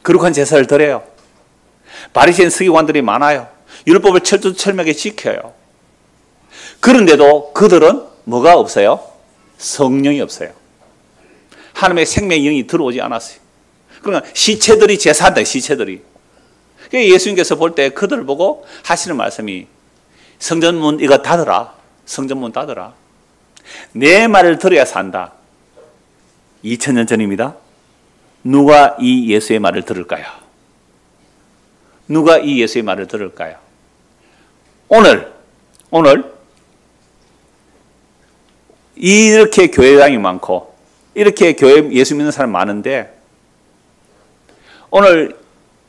거룩한 제사를 드려요. 바리새인 서기관들이 많아요. 율법을 철두철미하게 지켜요. 그런데도 그들은 뭐가 없어요? 성령이 없어요. 하나님의 생명의 영이 들어오지 않았어요. 그러니까 시체들이 제사한다, 시체들이. 예수님께서 볼 때 그들을 보고 하시는 말씀이 성전문 이거 닫으라. 성전문 닫으라. 내 말을 들어야 산다. 2000년 전입니다. 누가 이 예수의 말을 들을까요? 누가 이 예수의 말을 들을까요? 오늘 이렇게 교회당이 많고 이렇게 교회 예수 믿는 사람 많은데 오늘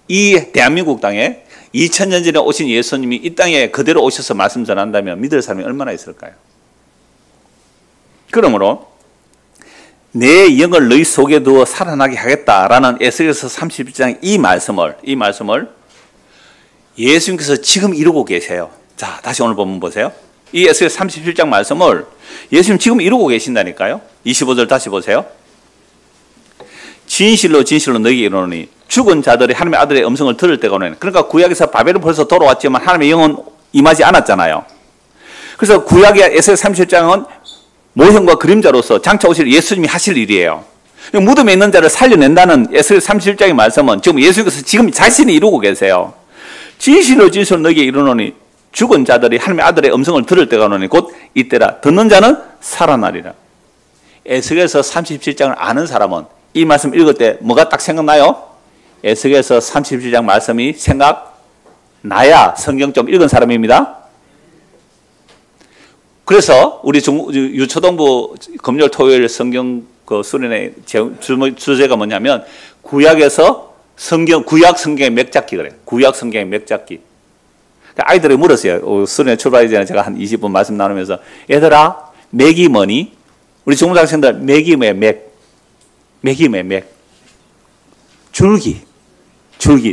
이 대한민국 땅에 2000년 전에 오신 예수님이 이 땅에 그대로 오셔서 말씀 전한다면 믿을 사람이 얼마나 있을까요? 그러므로 내 영을 너희 속에 두어 살아나게 하겠다라는 에스겔서 31장 이 말씀을 예수님께서 지금 이루고 계세요. 자, 다시 오늘 본문 보세요. 이 에스겔 37장 말씀을 예수님 지금 이루고 계신다니까요. 25절 다시 보세요. 진실로 진실로 너희에게 이르노니 죽은 자들이 하나님의 아들의 음성을 들을 때가 오네. 그러니까 구약에서 바벨은 벌써 돌아왔지만 하나님의 영은 임하지 않았잖아요. 그래서 구약의 에스겔 37장은 모형과 그림자로서 장차 오실 예수님이 하실 일이에요. 무덤에 있는 자를 살려낸다는 에스겔 37장의 말씀은 지금 예수님께서 지금 자신이 이루고 계세요. 진실로 진실로 너희에게 이르노니 죽은 자들이 하나님의 아들의 음성을 들을 때가 오노니 곧 이때라. 듣는 자는 살아나리라. 에스겔서 37장을 아는 사람은 이 말씀 읽을 때 뭐가 딱 생각나요? 에스겔서 37장 말씀이 생각나야 성경 좀 읽은 사람입니다. 그래서 우리 유초동부 금요일 토요일 성경 그 수련의 주제가 뭐냐면 구약에서 구약 성경의 맥잡기 그래요. 구약 성경의 맥잡기. 아이들이 물었어요. 수련회 출발하기 전에 제가 한 20분 말씀 나누면서 얘들아 맥이 뭐니? 우리 중고등학생들 맥이 뭐야 맥? 맥이 뭐야 맥? 줄기.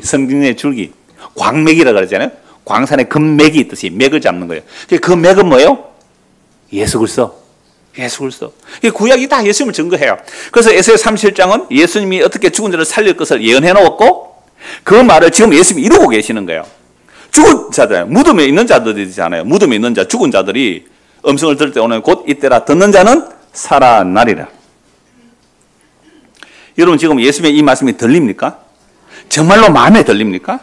성경의 줄기. 광맥이라 그러잖아요. 광산에 금맥이 있듯이 맥을 잡는 거예요. 그 맥은 뭐예요? 예수 그리스도. 구약이 다 예수님을 증거해요. 그래서 에스겔 37장은 예수님이 어떻게 죽은 자를 살릴 것을 예언해 놓았고 그 말을 지금 예수님이 이루고 계시는 거예요. 죽은 자들, 무덤에 있는 자들이잖아요. 무덤에 있는 자, 죽은 자들이 음성을 들을 때 오는 곧 이때라. 듣는 자는 살아나리라. 여러분 지금 예수님의 이 말씀이 들립니까? 정말로 마음에 들립니까?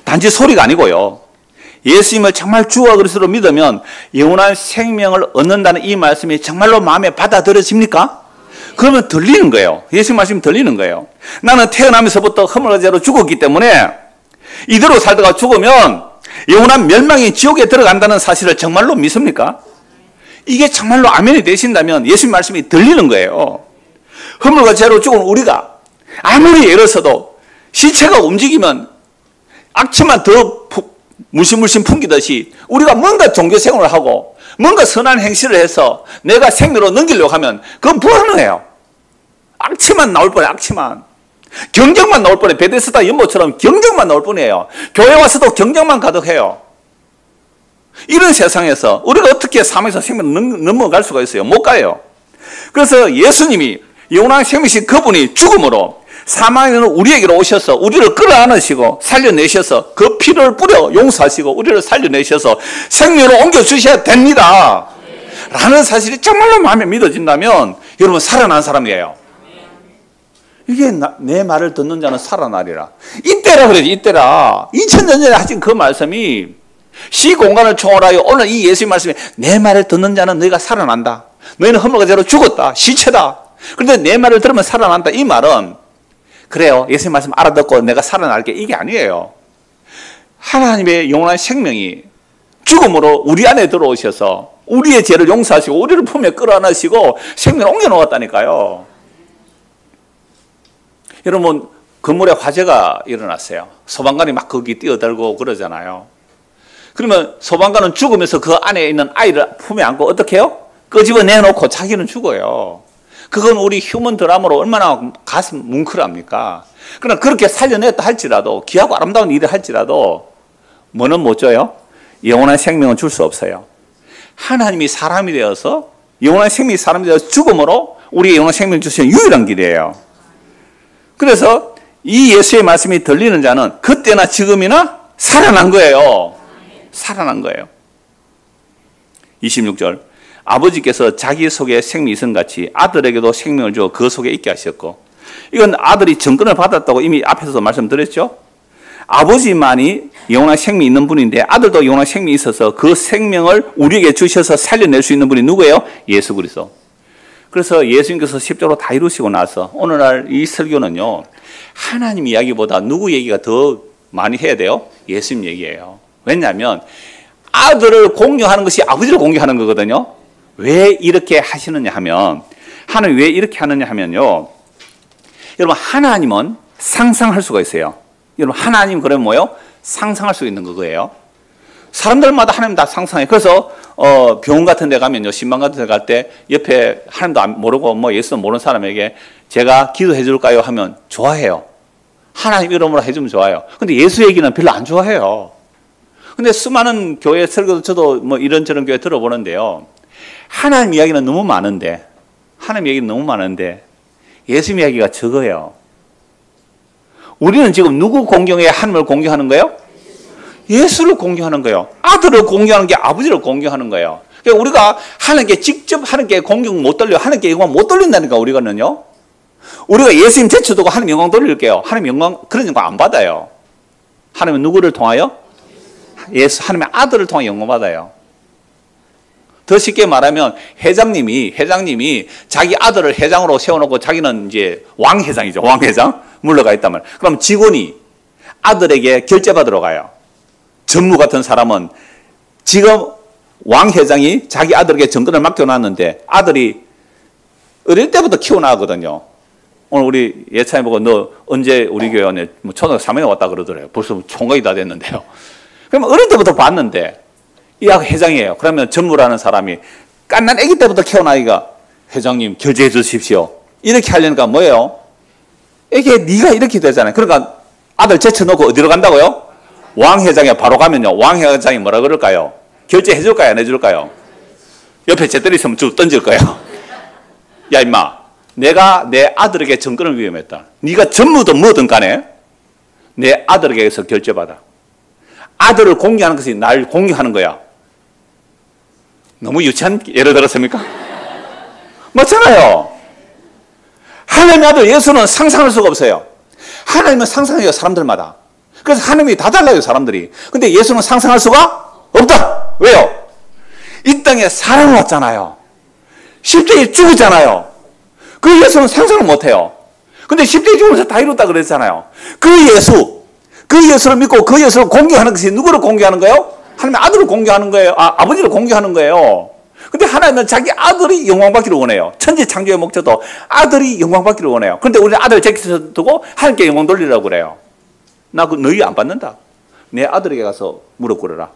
단지 소리가 아니고요. 예수님을 정말 주와 그리스도로 믿으면 영원한 생명을 얻는다는 이 말씀이 정말로 마음에 받아들여집니까? 그러면 들리는 거예요. 예수님 말씀이 들리는 거예요. 나는 태어나면서부터 허물과죄로 죽었기 때문에 이대로 살다가 죽으면 영원한 멸망이 지옥에 들어간다는 사실을 정말로 믿습니까? 이게 정말로 아멘이 되신다면 예수님 말씀이 들리는 거예요. 허물과 죄로 죽은 우리가 아무리 애를 써도 시체가 움직이면 악취만 더 물씬물씬 풍기듯이 우리가 뭔가 종교 생활을 하고 뭔가 선한 행실을 해서 내가 생명으로 넘기려고 하면 그건 불가능해요. 악취만 나올 뻔해. 악취만. 경쟁만 나올 뻔해. 베데스다 연못처럼 경쟁만 나올 뻔해요. 교회 와서도 경쟁만 가득해요. 이런 세상에서 우리가 어떻게 삶에서 생명을 넘어갈 수가 있어요? 못 가요. 그래서 예수님이 영원한 생명이신 그분이 죽음으로 사망에 있는 우리에게로 오셔서 우리를 끌어안으시고 살려내셔서 그 피를 뿌려 용서하시고 우리를 살려내셔서 생명으로 옮겨주셔야 됩니다. 라는 사실이 정말로 마음에 믿어진다면 여러분 살아난 사람이에요. 이게 내 말을 듣는 자는 살아나리라. 이때라 그래야지. 이때라. 2000년 전에 하신 그 말씀이 시공간을 초월하여 오늘 이 예수의 말씀이 내 말을 듣는 자는 너희가 살아난다. 너희는 허물과 죄로 죽었다. 시체다. 그런데 내 말을 들으면 살아난다. 이 말은 그래요. 예수님 말씀 알아듣고 내가 살아날게. 이게 아니에요. 하나님의 영원한 생명이 죽음으로 우리 안에 들어오셔서 우리의 죄를 용서하시고 우리를 품에 끌어안으시고 생명을 옮겨놓았다니까요. 여러분 건물에 화재가 일어났어요. 소방관이 막 거기 뛰어들고 그러잖아요. 그러면 소방관은 죽으면서 그 안에 있는 아이를 품에 안고 어떻게 해요? 끄집어내놓고 자기는 죽어요. 그건 우리 휴먼 드라마로 얼마나 가슴 뭉클합니까? 그러나 그렇게 살려냈다 할지라도 귀하고 아름다운 일을 할지라도 뭐는 못 줘요? 영원한 생명은 줄 수 없어요. 하나님이 사람이 되어서 영원한 생명이 사람이 되어서 죽음으로 우리의 영원한 생명을 주시는 유일한 길이에요. 그래서 이 예수의 말씀이 들리는 자는 그때나 지금이나 살아난 거예요. 살아난 거예요. 26절 아버지께서 자기 속에 생명이 있은 같이 아들에게도 생명을 주어 그 속에 있게 하셨고 이건 아들이 정권을 받았다고 이미 앞에서도 말씀드렸죠. 아버지만이 영원한 생명이 있는 분인데 아들도 영원한 생명이 있어서 그 생명을 우리에게 주셔서 살려낼 수 있는 분이 누구예요? 예수 그리스도. 그래서 예수님께서 십자가로 다 이루시고 나서 오늘날 이 설교는요. 하나님 이야기보다 누구 얘기가 더 많이 해야 돼요? 예수님 얘기예요. 왜냐하면 아들을 공유하는 것이 아버지를 공유하는 거거든요. 왜 이렇게 하시느냐 하면 하나님 왜 이렇게 하느냐 하면요. 여러분 하나님은 상상할 수가 있어요. 여러분 하나님 그러면 뭐예요? 상상할 수 있는 거예요. 사람들마다 하나님 다 상상해. 그래서 병원 같은 데 가면요, 신방 같은 데 갈 때 옆에 하나님도 모르고 뭐 예수 모르는 사람에게 제가 기도해 줄까요? 하면 좋아해요. 하나님 이름으로 해주면 좋아요. 근데 예수 얘기는 별로 안 좋아해요. 근데 수많은 교회 설교도 저도 뭐 이런저런 교회 들어보는데요. 하나님 이야기는 너무 많은데, 하나님 얘기는 너무 많은데 예수 이야기가 적어요. 우리는 지금 누구 공경해? 하나님을 공경하는 거예요? 예수를 공경하는 거예요. 아들을 공경하는 게 아버지를 공경하는 거예요. 그러니까 우리가 하나님께 직접 하나님께 공경 못 돌려, 하나님께 영광 못 돌린다니까. 우리가는요, 우리가 예수님 제쳐두고 하나님 영광 돌릴게요. 하나님 영광, 그런 영광 안 받아요. 하나님은 누구를 통하여? 예수, 하나님의 아들을 통해 영광 받아요. 더 쉽게 말하면 회장님이 자기 아들을 회장으로 세워놓고 자기는 이제 왕회장이죠. 왕회장 물러가 있단 말이에요. 그럼 직원이 아들에게 결제받으러 가요. 전무 같은 사람은 지금 왕회장이 자기 아들에게 정권을 맡겨놨는데 아들이 어릴 때부터 키워나거든요. 오늘 우리 예찬이 보고 너 언제 우리 교회 왔냐? 뭐 초등학교 3학년 왔다 그러더래요. 벌써 총각이 다 됐는데요. 그러면 어릴 때부터 봤는데 이 회장이에요. 그러면 전무라는 사람이 깐난 아기 때부터 키워나기가 회장님 결제해 주십시오. 이렇게 하려니까 뭐예요? 이게 네가 이렇게 되잖아요. 그러니까 아들 제쳐놓고 어디로 간다고요? 왕회장에 바로 가면요, 왕회장이 뭐라 그럴까요? 결제해 줄까요? 안 해줄까요? 옆에 재떨이 있으면 쭉 던질 거예요. 야 임마, 내가 내 아들에게 정권을 위임했다. 네가 전무든 뭐든 간에 내 아들에게서 결제받아. 아들을 공개하는 것이 날 공개하는 거야. 너무 유치한 예를 들었습니까? 맞잖아요. 하나님의 아들 예수는 상상할 수가 없어요. 하나님은 상상해요, 사람들마다. 그래서 하나님이 다 달라요, 사람들이. 근데 예수는 상상할 수가 없다. 왜요? 이 땅에 사랑을 왔잖아요. 십자가에 죽었잖아요. 그 예수는 상상을 못해요. 근데 십자가에 죽으면서 다 이뤘다 그랬잖아요. 그 예수를 믿고 그 예수를 공개하는 것이 누구를 공개하는 거예요? 하나님의 아들을 공개하는 거예요. 아버지를 공개하는 거예요. 근데 하나님은 자기 아들이 영광받기를 원해요. 천지 창조의 목적도 아들이 영광받기를 원해요. 그런데 우리는 아들을 제껴서 두고 하나님께 영광 돌리라고 그래요. 나 그 너희 안 받는다. 내 아들에게 가서 무릎 꿇어라.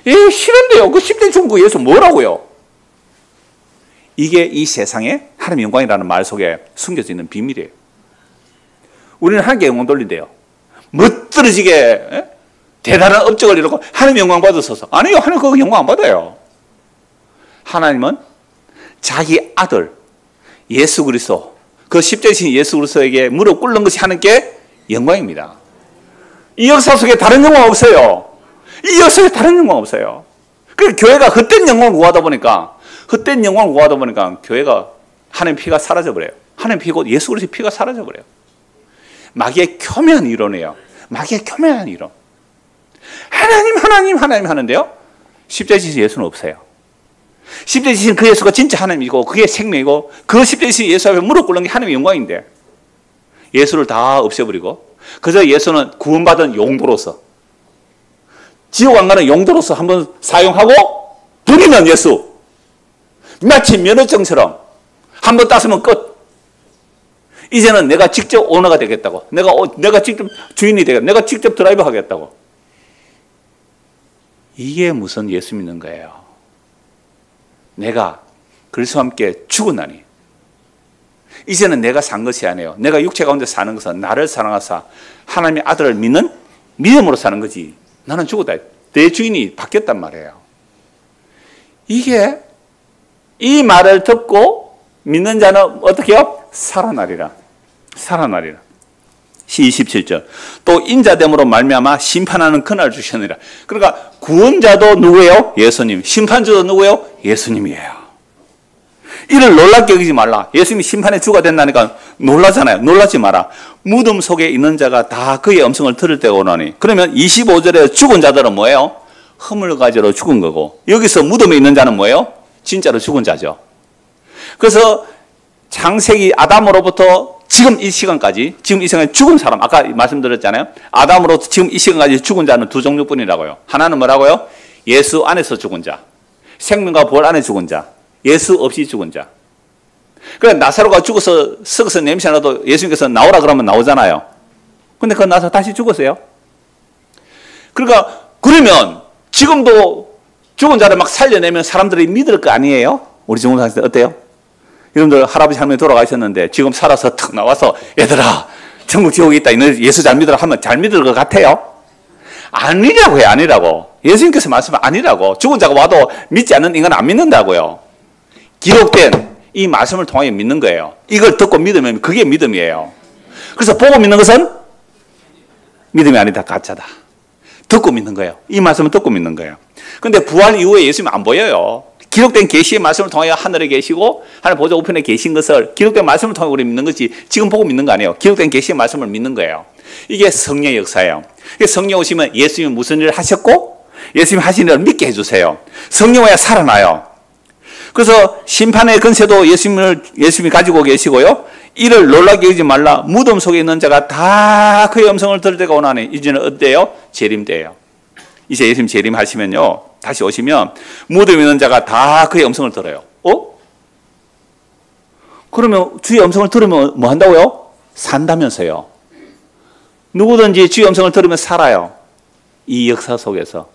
싫은데요. 그 십자가에 죽은 그 예수 뭐라고요? 이게 이 세상에 하나님의 영광이라는 말 속에 숨겨져 있는 비밀이에요. 우리는 하나님께 영광 돌린대요. 멋들어지게 대단한 업적을 이루고 하나님 영광 받으소서. 아니요, 하나님 그거 영광 안 받아요. 하나님은 자기 아들 예수 그리스도, 그 십자가이신 예수 그리스도에게 무릎 꿇는 것이 하나님께 영광입니다. 이 역사 속에 다른 영광 없어요. 이 역사에 다른 영광 없어요. 그래서 교회가 헛된 영광을 구하다 보니까 교회가 하나님 피가 사라져버려요. 하나님 피 곧 예수 그리스도의 피가 사라져버려요. 마귀의 교묘한 이론이에요. 마귀의 교묘한 이론. 하나님 하는데요, 십자가에 지신 예수는 없어요. 십자가에 지신 그 예수가 진짜 하나님이고 그게 생명이고 그 십자가에 지신 예수 앞에 무릎 꿇는 게 하나님의 영광인데 예수를 다 없애버리고 그저 예수는 구원받은 용도로서, 지옥 안 가는 용도로서 한번 사용하고 버리는 예수. 마치 면허증처럼 한번 땄으면 끝. 이제는 내가 직접 오너가 되겠다고. 내가 직접 주인이 되겠다. 내가 직접 드라이브 하겠다고. 이게 무슨 예수 믿는 거예요? 내가 그리스도와 함께 죽었나니 이제는 내가 산 것이 아니에요. 내가 육체 가운데 사는 것은 나를 사랑하사 하나님의 아들을 믿는 믿음으로 사는 거지. 나는 죽었다. 내 주인이 바뀌었단 말이에요. 이게 이 말을 듣고 믿는 자는 어떻게 해요? 살아나리라. 27절. 또 인자됨으로 말미암아 심판하는 그날 주시느니라. 그러니까 구원자도 누구예요? 예수님. 심판자도 누구예요? 예수님이에요. 이를 놀랍게 여기지 말라. 예수님이 심판의 주가 된다니까 놀라잖아요. 놀라지 마라. 무덤 속에 있는 자가 다 그의 음성을 들을 때가 오나니. 그러면 25절에 죽은 자들은 뭐예요? 허물가지로 죽은 거고, 여기서 무덤에 있는 자는 뭐예요? 진짜로 죽은 자죠. 그래서 창세기 아담으로부터 지금 이 시간까지 죽은 사람, 아까 말씀드렸잖아요. 아담으로부터 지금 이 시간까지 죽은 자는 두 종류뿐이라고요. 하나는 뭐라고요? 예수 안에서 죽은 자, 생명과 부활 안에 죽은 자, 예수 없이 죽은 자. 그러니까 나사로가 죽어서 썩어서 냄새나도 예수님께서 나오라 그러면 나오잖아요. 근데 그 나사로 다시 죽었어요. 그러니까 그러면 지금도 죽은 자를 막 살려내면 사람들이 믿을 거 아니에요? 우리 중국사님 어때요? 여러분들 할아버지 할머니 돌아가셨는데 지금 살아서 탁 나와서 얘들아 천국 지옥이 있다. 예수 잘 믿으라 하면 잘 믿을 것 같아요? 아니라고 해요. 아니라고. 예수님께서 말씀은 아니라고. 죽은 자가 와도 믿지 않는 인간은 안 믿는다고요. 기록된 이 말씀을 통하여 믿는 거예요. 이걸 듣고 믿으면 그게 믿음이에요. 그래서 보고 믿는 것은 믿음이 아니다. 가짜다. 듣고 믿는 거예요. 이 말씀은 듣고 믿는 거예요. 근데 부활 이후에 예수님은 안 보여요. 기록된 계시의 말씀을 통하여 하늘에 계시고 하늘 보좌 우편에 계신 것을 기록된 말씀을 통해 우리 믿는 것이 지금 보고 믿는 거 아니에요. 기록된 계시의 말씀을 믿는 거예요. 이게 성령의 역사예요. 성령 오시면 예수님이 무슨 일을 하셨고 예수님이 하신 일을 믿게 해주세요. 성령 와야 살아나요. 그래서 심판의 근세도 예수님이 가지고 계시고요. 이를 놀라게 여기지 말라. 무덤 속에 있는 자가 다 그의 음성을 들을 때가 오나니 이제는 어때요? 재림 때예요. 이제 예수님 재림하시면요. 다시 오시면 무덤에 있는 자가 다 그의 음성을 들어요. 그러면 주의 음성을 들으면 뭐 한다고요? 산다면서요. 누구든지 주의 음성을 들으면 살아요. 이 역사 속에서.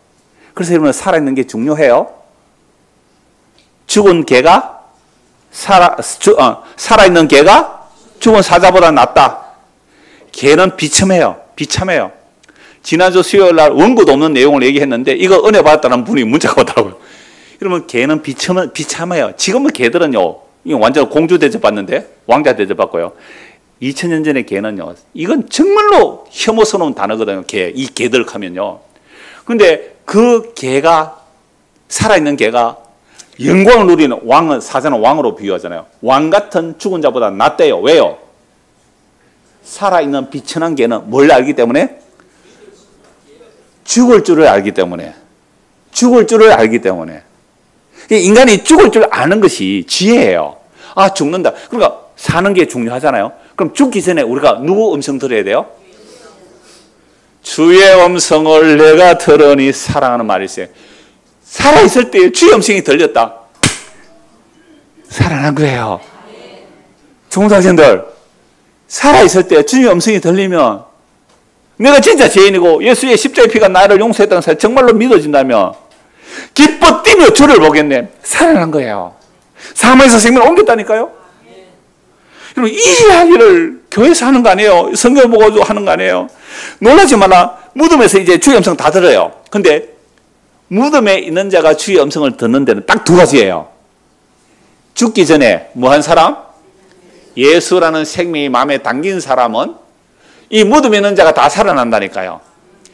그래서 여러분 살아있는 게 중요해요. 죽은 개가 살아있는 개가 죽은 사자보다 낫다. 개는 비참해요. 지난주 수요일 날 원고도 없는 내용을 얘기했는데 이거 은혜 받았다는 분이 문자가 오더라고요. 그러면 개는 비참해요. 지금은 개들은요, 완전 공주 대접받는데 왕자 대접받고요. 2000년 전의 개는요, 이건 정말로 혐오스러운 단어거든요. 이 개들 하면요. 근데 그 개가, 살아있는 개가 영광을 누리는 왕은, 사자는 왕으로 비유하잖아요. 왕 같은 죽은 자보다 낫대요. 왜요? 살아있는 비천한 개는 뭘 알기 때문에? 죽을 줄을 알기 때문에. 인간이 죽을 줄 아는 것이 지혜예요. 아, 죽는다. 그러니까 사는 게 중요하잖아요. 그럼 죽기 전에 우리가 누구 음성 들어야 돼요? 주의 음성을 내가 들으니 사랑하는 말이 있어요. 살아있을 때 주의 음성이 들렸다. 살아난 거예요. 종사생들, 살아있을 때 주의 음성이 들리면 내가 진짜 죄인이고 예수의 십자가의 피가 나를 용서했다는 사실 정말로 믿어진다면 기뻐 뛰며 주를 보겠네. 살아난 거예요. 사망에서 생명을 옮겼다니까요. 여러분, 이 이야기를 교회에서 하는 거 아니에요. 성경 보고 하는 거 아니에요. 놀라지 마라. 무덤에서 이제 주의 음성 다 들어요. 근데 무덤에 있는 자가 주의 음성을 듣는 데는 딱 두 가지예요. 죽기 전에 뭐 한 사람? 예수라는 생명이 마음에 담긴 사람은 이 무덤에 있는 자가 다 살아난다니까요.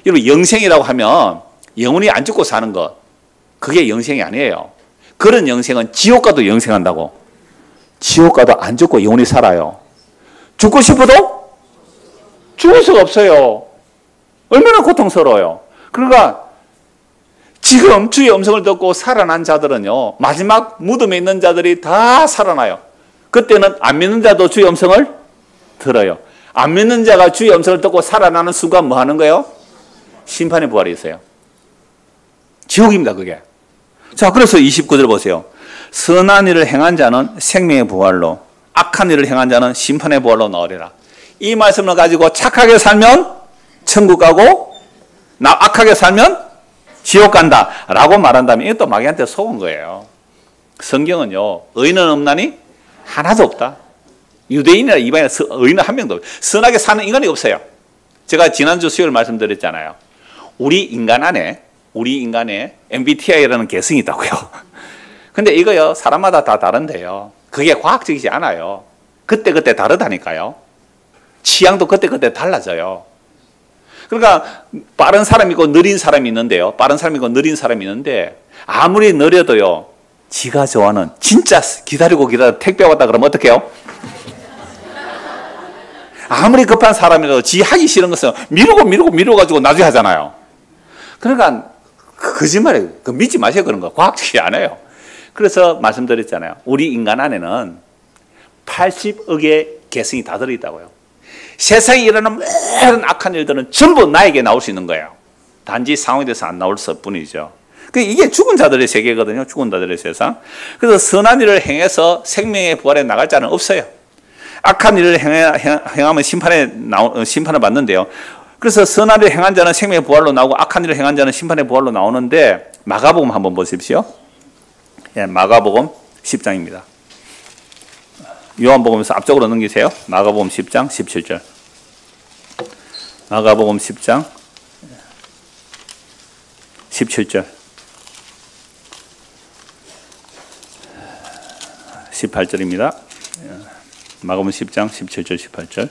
여러분, 영생이라고 하면 영원히 안 죽고 사는 것, 그게 영생이 아니에요. 그런 영생은 지옥 가도 영생한다고. 지옥 가도 안 죽고 영원히 살아요. 죽고 싶어도 죽을 수가 없어요. 얼마나 고통스러워요. 그러니까 지금 주의 음성을 듣고 살아난 자들은요, 마지막 무덤에 있는 자들이 다 살아나요. 그때는 안 믿는 자도 주의 음성을 들어요. 안 믿는 자가 주의 음성을 듣고 살아나는 순간 뭐 하는 거예요? 심판의 부활이 있어요. 지옥입니다, 그게. 자, 그래서 29절 보세요. 선한 일을 행한 자는 생명의 부활로, 악한 일을 행한 자는 심판의 부활로 나으리라. 이 말씀을 가지고 착하게 살면 천국 가고, 악하게 살면 지옥 간다 라고 말한다면 이것도 마귀한테 속은 거예요. 성경은요, 의인은 없나니 하나도 없다. 유대인이나 이방인이나 의인은 한 명도 없어요. 선하게 사는 인간이 없어요. 제가 지난주 수요일 말씀드렸잖아요. 우리 인간 안에 MBTI라는 개성이 있다고요. 근데 이거요, 사람마다 다 다른데요. 그게 과학적이지 않아요. 그때그때 다르다니까요. 취향도 그때그때 달라져요. 그러니까 빠른 사람이 있고 느린 사람이 있는데요. 빠른 사람이 있고 느린 사람이 있는데 아무리 느려도요, 지가 좋아하는, 진짜 기다리고 택배 왔다 그러면 어떡해요? 아무리 급한 사람이라도 지 하기 싫은 것은 미루고 가지고 나중에 하잖아요. 그러니까 거짓말이에요. 믿지 마세요. 그런 거 과학적이 않아요. 그래서 말씀드렸잖아요. 우리 인간 안에는 80억의 개성이 다 들어있다고요. 세상에 일어나는 모든 악한 일들은 전부 나에게 나올 수 있는 거예요. 단지 상황에 대해서 안 나올 뿐이죠. 이게 죽은 자들의 세계거든요. 죽은 자들의 세상. 그래서 선한 일을 행해서 생명의 부활에 나갈 자는 없어요. 악한 일을 행하면 심판을 받는데요. 그래서 선한 일을 행한 자는 생명의 부활로 나오고 악한 일을 행한 자는 심판의 부활로 나오는데 마가복음 한번 보십시오. 예, 마가복음 10장입니다. 요한복음에서 앞쪽으로 넘기세요. 마가복음 10장 17절. 마가복음 10장 17절. 18절입니다. 마가복음 10장 17절 18절.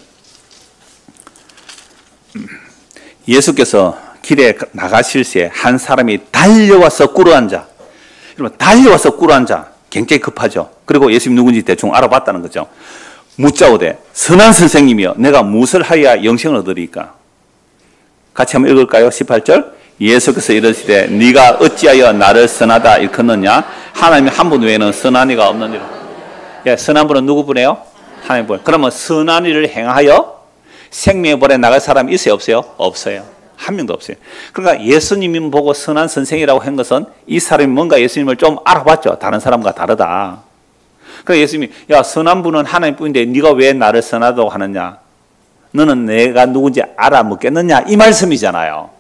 예수께서 길에 나가실 새 한 사람이 달려와서 꿇어앉아. 여러분, 달려와서 꿇어앉아. 굉장히 급하죠. 그리고 예수님 누군지 대충 알아봤다는 거죠. 묻자오되 선한 선생님이여 내가 무엇을 하여야 영생을 얻으리까? 같이 한번 읽을까요? 18절. 예수께서 이르시되 네가 어찌하여 나를 선하다 일컫느냐? 하나님 한 분 외에는 선한 이가 없느니라. 예, 선한 분은 누구분이에요? 하나님 분. 그러면 선한 일을 행하여 생명의 벌에 나갈 사람이 있어요? 없어요? 없어요. 한 명도 없어요. 그러니까 예수님이 보고 선한 선생이라고 한 것은 이 사람이 뭔가 예수님을 좀 알아봤죠. 다른 사람과 다르다. 그래서 예수님이 야 선한 분은 하나님뿐인데 네가 왜 나를 선하다고 하느냐? 너는 내가 누군지 알아먹겠느냐? 이 말씀이잖아요.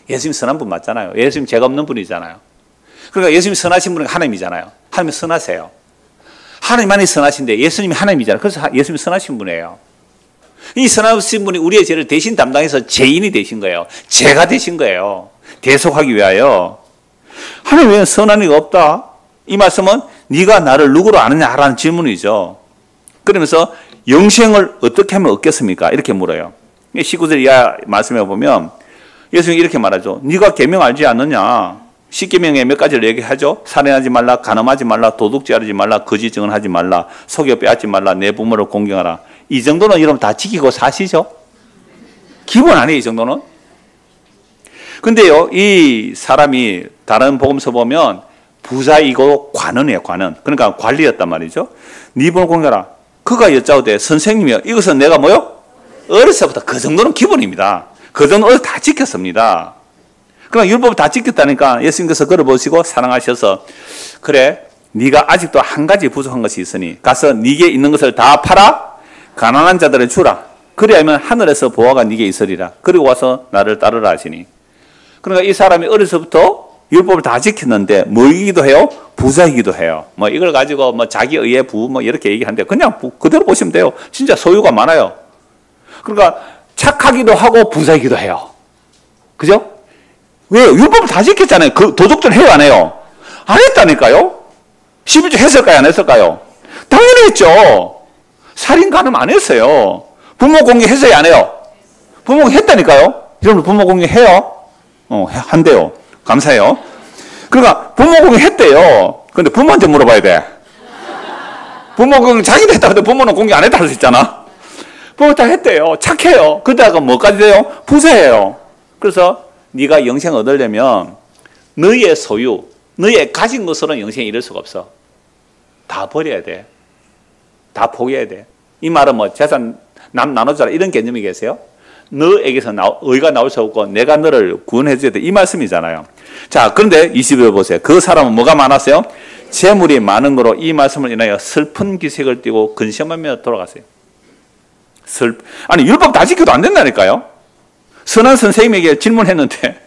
예수님 선한 분 맞잖아요. 예수님 죄가 없는 분이잖아요. 그러니까 예수님 선하신 분은 하나님이잖아요. 하나님이 선하세요. 하나님만이 선하신데 예수님이 하나님이잖아요. 그래서 예수님이 선하신 분이에요. 이 선하신 분이 우리의 죄를 대신 담당해서 죄인이 되신 거예요. 죄가 되신 거예요. 대속하기 위하여. 하나님 왜 선한 이가 없다? 이 말씀은 네가 나를 누구로 아느냐라는 질문이죠. 그러면서 영생을 어떻게 하면 얻겠습니까? 이렇게 물어요. 19절 이하 말씀해 보면 예수님이 이렇게 말하죠. 네가 계명 알지 않느냐? 10계명에 몇 가지를 얘기하죠. 살인하지 말라, 간음하지 말라, 도둑질하지 말라, 거짓 증언하지 말라, 속여 빼앗지 말라, 내 부모를 공경하라. 이 정도는 여러분 다 지키고 사시죠? 기본 아니에요, 이 정도는? 근데요, 이 사람이 다른 복음서 보면 부자이고 관원이에요, 관원. 그러니까 관리였단 말이죠. 네 부모를 공경하라. 그가 여짜오되 선생님이요. 이것은 내가 뭐요? 어려서부터 그 정도는 기본입니다. 그 정도는 다 지켰습니다. 그러니까 율법을 다 지켰다니까 예수님께서 그를 보시고 사랑하셔서 그래 네가 아직도 한 가지 부족한 것이 있으니 가서 네게 있는 것을 다 팔아 가난한 자들을 주라. 그리하면 하늘에서 보화가 네게 있으리라. 그리고 와서 나를 따르라 하시니. 그러니까 이 사람이 어려서부터 율법을 다 지켰는데 뭐이기도 해요? 부자이기도 해요. 뭐 이걸 가지고 뭐 자기 의의 부 뭐 이렇게 얘기하는데 그냥 그대로 보시면 돼요. 진짜 소유가 많아요. 그러니까 착하기도 하고 부자이기도 해요. 그죠? 왜요? 율법을 다 지켰잖아요. 그 도둑질 해요, 안 해요? 안 했다니까요? 11조 했을까요, 안 했을까요? 당연히 했죠. 살인 간음 안 했어요. 부모 공개 했어요, 안 해요? 부모 공개 했다니까요? 여러분 부모 공개 해요? 한대요. 감사해요. 그러니까 부모 공개 했대요. 근데 부모한테 물어봐야 돼. 부모 공개 자기도 했다 근데 부모는 공개 안 했다 할 수 있잖아. 부모 다 했대요. 착해요. 그러다가 뭐까지 돼요? 부자예요. 그래서 네가 영생 얻으려면 너의 소유, 너의 가진 것으로는 영생에 이를 수가 없어. 다 버려야 돼. 다 포기해야 돼. 이 말은 뭐 재산 남 나눠줘라 이런 개념이 계세요? 너에게서 의가 나올 수 없고 내가 너를 구원해 줘야 돼. 이 말씀이잖아요. 자, 그런데 20절 보세요. 그 사람은 뭐가 많았어요? 재물이 많은 거로 이 말씀을 인하여 슬픈 기색을 띠고 근심하며 돌아갔어요. 아니 율법 다 지켜도 안 된다니까요. 선한 선생님에게 질문했는데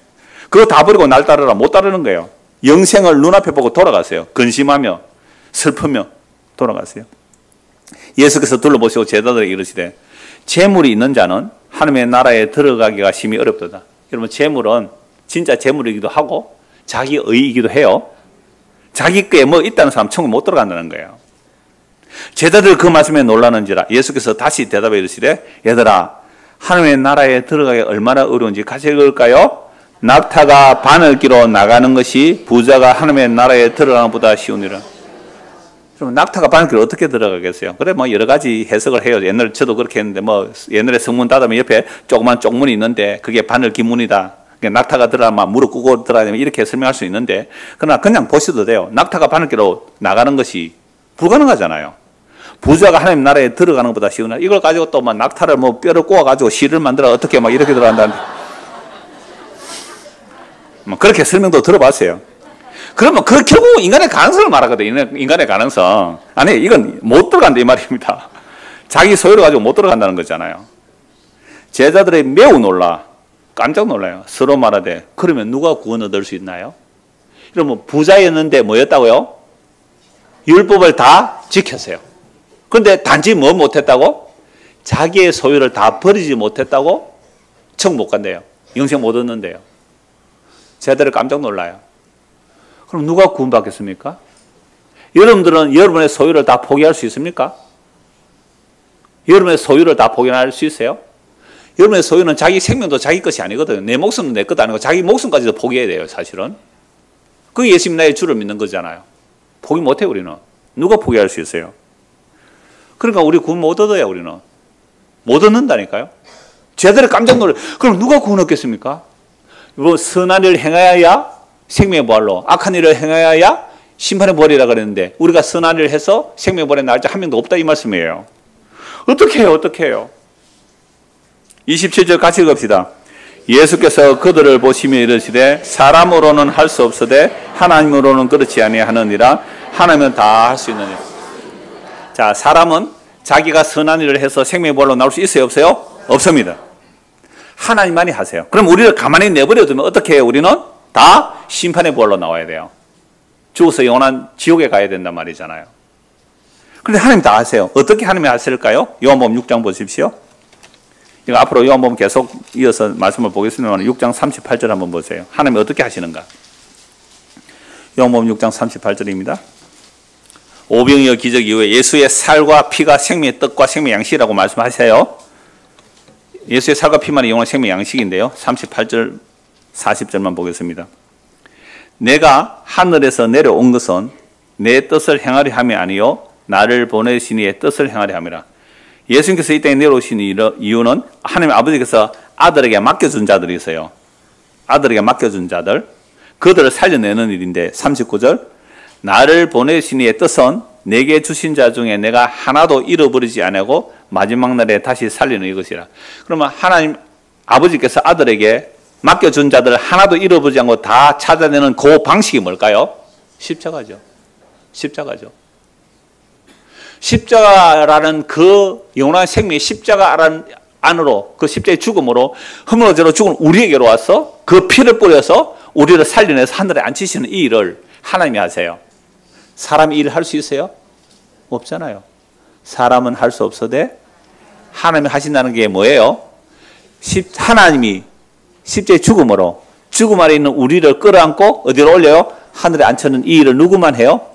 그거 다 버리고 날 따르라 못 따르는 거예요. 영생을 눈앞에 보고 돌아갔어요. 근심하며 슬프며 돌아갔어요. 예수께서 둘러보시고 제자들에게 이르시되 재물이 있는 자는 하나님의 나라에 들어가기가 심히 어렵도다. 여러분 재물은 진짜 재물이기도 하고 자기 의이기도 해요. 자기 께 뭐 있다는 사람 천국 못 들어간다는 거예요. 제자들 그 말씀에 놀라는지라 예수께서 다시 대답해 이르시되 얘들아 하나님의 나라에 들어가기 얼마나 어려운지 같이 읽을까요? 낙타가 바늘기로 나가는 것이 부자가 하나님의 나라에 들어가는 것보다 쉬우니라. 그럼 낙타가 바늘기로 어떻게 들어가겠어요? 그래 뭐 여러 가지 해석을 해요. 옛날에 저도 그렇게 했는데 뭐 옛날에 성문 닫으면 옆에 조그만 쪽문이 있는데 그게 바늘기문이다. 낙타가 들어가면 무릎 꿇고 들어가야 되면 이렇게 설명할 수 있는데 그러나 그냥 보셔도 돼요. 낙타가 바늘기로 나가는 것이 불가능하잖아요. 부자가 하나님 나라에 들어가는 것보다 쉬우나 이걸 가지고 또 막 낙타를 뭐 뼈를 꼬아가지고 실을 만들어 어떻게 막 이렇게 들어간다는데 뭐 그렇게 설명도 들어봤어요. 그러면 그 결국 인간의 가능성을 말하거든요. 인간의 가능성. 아니 이건 못 들어간다 이 말입니다. 자기 소유를 가지고 못 들어간다는 거잖아요. 제자들이 매우 놀라. 깜짝 놀라요. 서로 말하되 그러면 누가 구원 얻을 수 있나요? 그러면 부자였는데 뭐였다고요? 율법을 다 지켰어요. 그런데 단지 뭐 못했다고? 자기의 소유를 다 버리지 못했다고? 천국 못 간대요. 영생 못 얻는데요. 제자들이 깜짝 놀라요. 그럼 누가 구원받겠습니까? 여러분들은 여러분의 소유를 다 포기할 수 있습니까? 여러분의 소유를 다 포기할 수 있어요? 여러분의 소유는 자기 생명도 자기 것이 아니거든요. 내 목숨은 내 것도 아니고 자기 목숨까지도 포기해야 돼요, 사실은. 그게 예수님 나의 주를 믿는 거잖아요. 포기 못해, 우리는. 누가 포기할 수 있어요? 그러니까 우리 구원 못 얻어요, 우리는. 못 얻는다니까요. 제자들이 깜짝 놀라요. 그럼 누가 구원 얻겠습니까? 뭐 선한 일을 행하여야 생명의 부활로, 악한 일을 행하여야 심판의 부활이라 그랬는데 우리가 선한 일을 해서 생명의 부활에 나을 자 한 명도 없다 이 말씀이에요. 어떻게 해요? 어떻게 해요? 27절 같이 읽읍시다. 예수께서 그들을 보시며 이르시되 사람으로는 할 수 없으되 하나님으로는 그렇지 아니하느니라. 하나님은 다 할 수 있느니라. 자, 사람은 자기가 선한 일을 해서 생명의 부활로 나올 수 있어요? 없어요? 없습니다. 하나님만이 하세요. 그럼 우리를 가만히 내버려 두면 어떻게 해요? 우리는 다 심판의 부활로 나와야 돼요. 죽어서 영원한 지옥에 가야 된단 말이잖아요. 그런데 하나님 다 하세요. 어떻게 하나님이 하실까요? 요한복음 6장 보십시오. 이거 앞으로 요한복음 계속 이어서 말씀을 보겠습니다만 6장 38절 한번 보세요. 하나님이 어떻게 하시는가? 요한복음 6장 38절입니다. 오병이어 기적 이후에 예수의 살과 피가 생명의 떡과 생명의 양식이라고 말씀하세요. 예수의 살과 피만이 영원한 생명의 양식인데요. 38절 40절만 보겠습니다. 내가 하늘에서 내려온 것은 내 뜻을 행하려 함이 아니요 나를 보내신 이의 뜻을 행하려 함이라. 예수님께서 이 땅에 내려오신 이유는 하나님 아버지께서 아들에게 맡겨준 자들이 있어요. 아들에게 맡겨준 자들, 그들을 살려내는 일인데 39절 나를 보내신 이의 뜻은 내게 주신 자 중에 내가 하나도 잃어버리지 아니하고 마지막 날에 다시 살리는 이것이라. 그러면 하나님 아버지께서 아들에게 맡겨준 자들 하나도 잃어버리지 않고 다 찾아내는 그 방식이 뭘까요? 십자가죠. 십자가죠. 십자가라는 그 영원한 생명의 십자가 안으로 그 십자가의 죽음으로 흠으로 죽은 우리에게로 와서 그 피를 뿌려서 우리를 살려내서 하늘에 앉히시는 이 일을 하나님이 하세요. 사람이 일을 할 수 있어요? 없잖아요. 사람은 할 수 없어도 하나님이 하신다는 게 뭐예요? 하나님이 십자가의 죽음으로 죽음 아래 있는 우리를 끌어안고 어디로 올려요? 하늘에 앉혀는 이 일을 누구만 해요?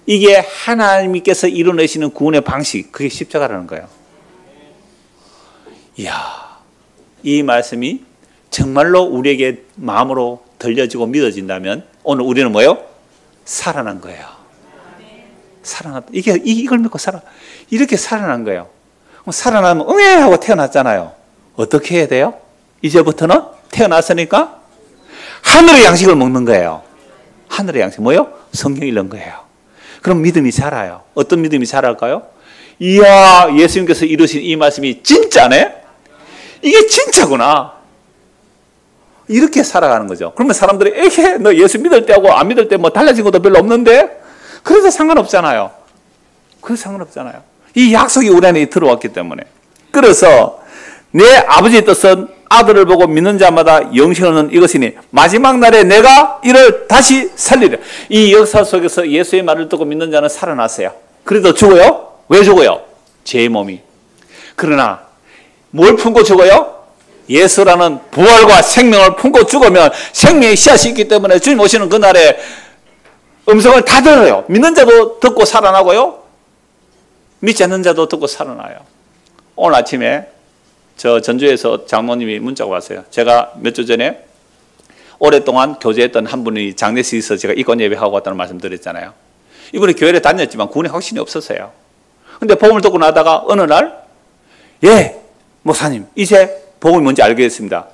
이게 하나님께서 이루어내시는 구원의 방식, 그게 십자가라는 거예요. 이야, 이 말씀이 정말로 우리에게 마음으로 들려지고 믿어진다면 오늘 우리는 뭐예요? 살아난 거예요. 살아났다. 이걸 믿고 이렇게 살아난 거예요. 그럼 살아나면 응애 하고 태어났잖아요. 어떻게 해야 돼요? 이제부터는 태어났으니까 하늘의 양식을 먹는 거예요. 하늘의 양식 뭐예요? 성경 읽는 거예요. 그럼 믿음이 자라요. 어떤 믿음이 자랄까요? 이야, 예수님께서 이루신 이 말씀이 진짜네? 이게 진짜구나. 이렇게 살아가는 거죠. 그러면 사람들이 에헤, 너 예수 믿을 때하고 안 믿을 때 뭐 달라진 것도 별로 없는데? 그래서 상관없잖아요. 그래서 상관없잖아요. 이 약속이 우리 안에 들어왔기 때문에. 그래서 내 아버지의 뜻은 아들을 보고 믿는 자마다 영생을 얻는 이것이니 마지막 날에 내가 이를 다시 살리려. 이 역사 속에서 예수의 말을 듣고 믿는 자는 살아났어요. 그래도 죽어요? 왜 죽어요? 제 몸이. 그러나 뭘 품고 죽어요? 예수라는 부활과 생명을 품고 죽으면 생명의 씨앗이 있기 때문에 주님 오시는 그날에 음성을 다 들어요. 믿는 자도 듣고 살아나고요. 믿지 않는 자도 듣고 살아나요. 오늘 아침에 저 전주에서 장로님이 문자가 왔어요. 제가 몇 주 전에 오랫동안 교제했던 한 분이 장례식에 있어서 제가 이권 예배하고 왔다는 말씀 드렸잖아요. 이분이 교회를 다녔지만 구원의 확신이 없었어요. 근데 복음을 듣고 나다가 어느 날 예, 목사님 이제 복음이 뭔지 알게 됐습니다.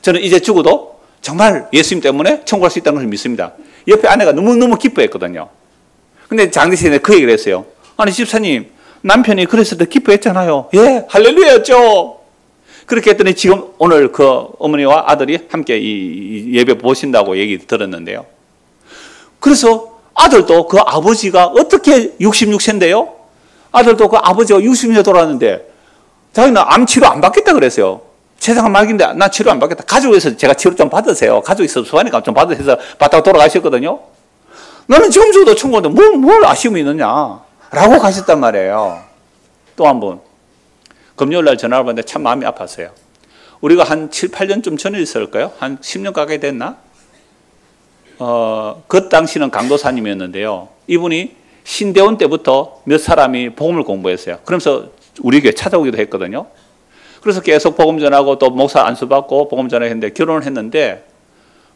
저는 이제 죽어도 정말 예수님 때문에 천국 갈 수 있다는 걸 믿습니다. 옆에 아내가 너무너무 기뻐했거든요. 근데 장례식에 그 얘기를 했어요. 아니 집사님 남편이 그랬을 때 기뻐했잖아요. 예, 할렐루야였죠. 그렇게 했더니 지금 오늘 그 어머니와 아들이 함께 이 예배 보신다고 얘기 들었는데요. 그래서 아들도 그 아버지가 어떻게 66세인데요? 아들도 그 아버지가 60세 돌아왔는데 자기는 암 치료 안 받겠다 그랬어요. 세상은 말긴데 나 치료 안 받겠다. 가족에서 제가 치료 좀 받으세요. 가족이 섭섭하니까 좀 받으세요. 받다가 돌아가셨거든요. 너는 지금 죽어도 천국인데 뭘 아쉬움이 있느냐 라고 가셨단 말이에요. 또 한 번 금요일날 전화를 받는데 참 마음이 아팠어요. 우리가 한 7, 8년쯤 전에 있을까요? 한 10년 가까이 됐나? 그 당시는 강도사님이었는데요. 이분이 신대원 때부터 몇 사람이 복음을 공부했어요. 그러면서 우리 교회 찾아오기도 했거든요. 그래서 계속 복음 전하고 또 목사 안수받고 복음 전했는데 결혼을 했는데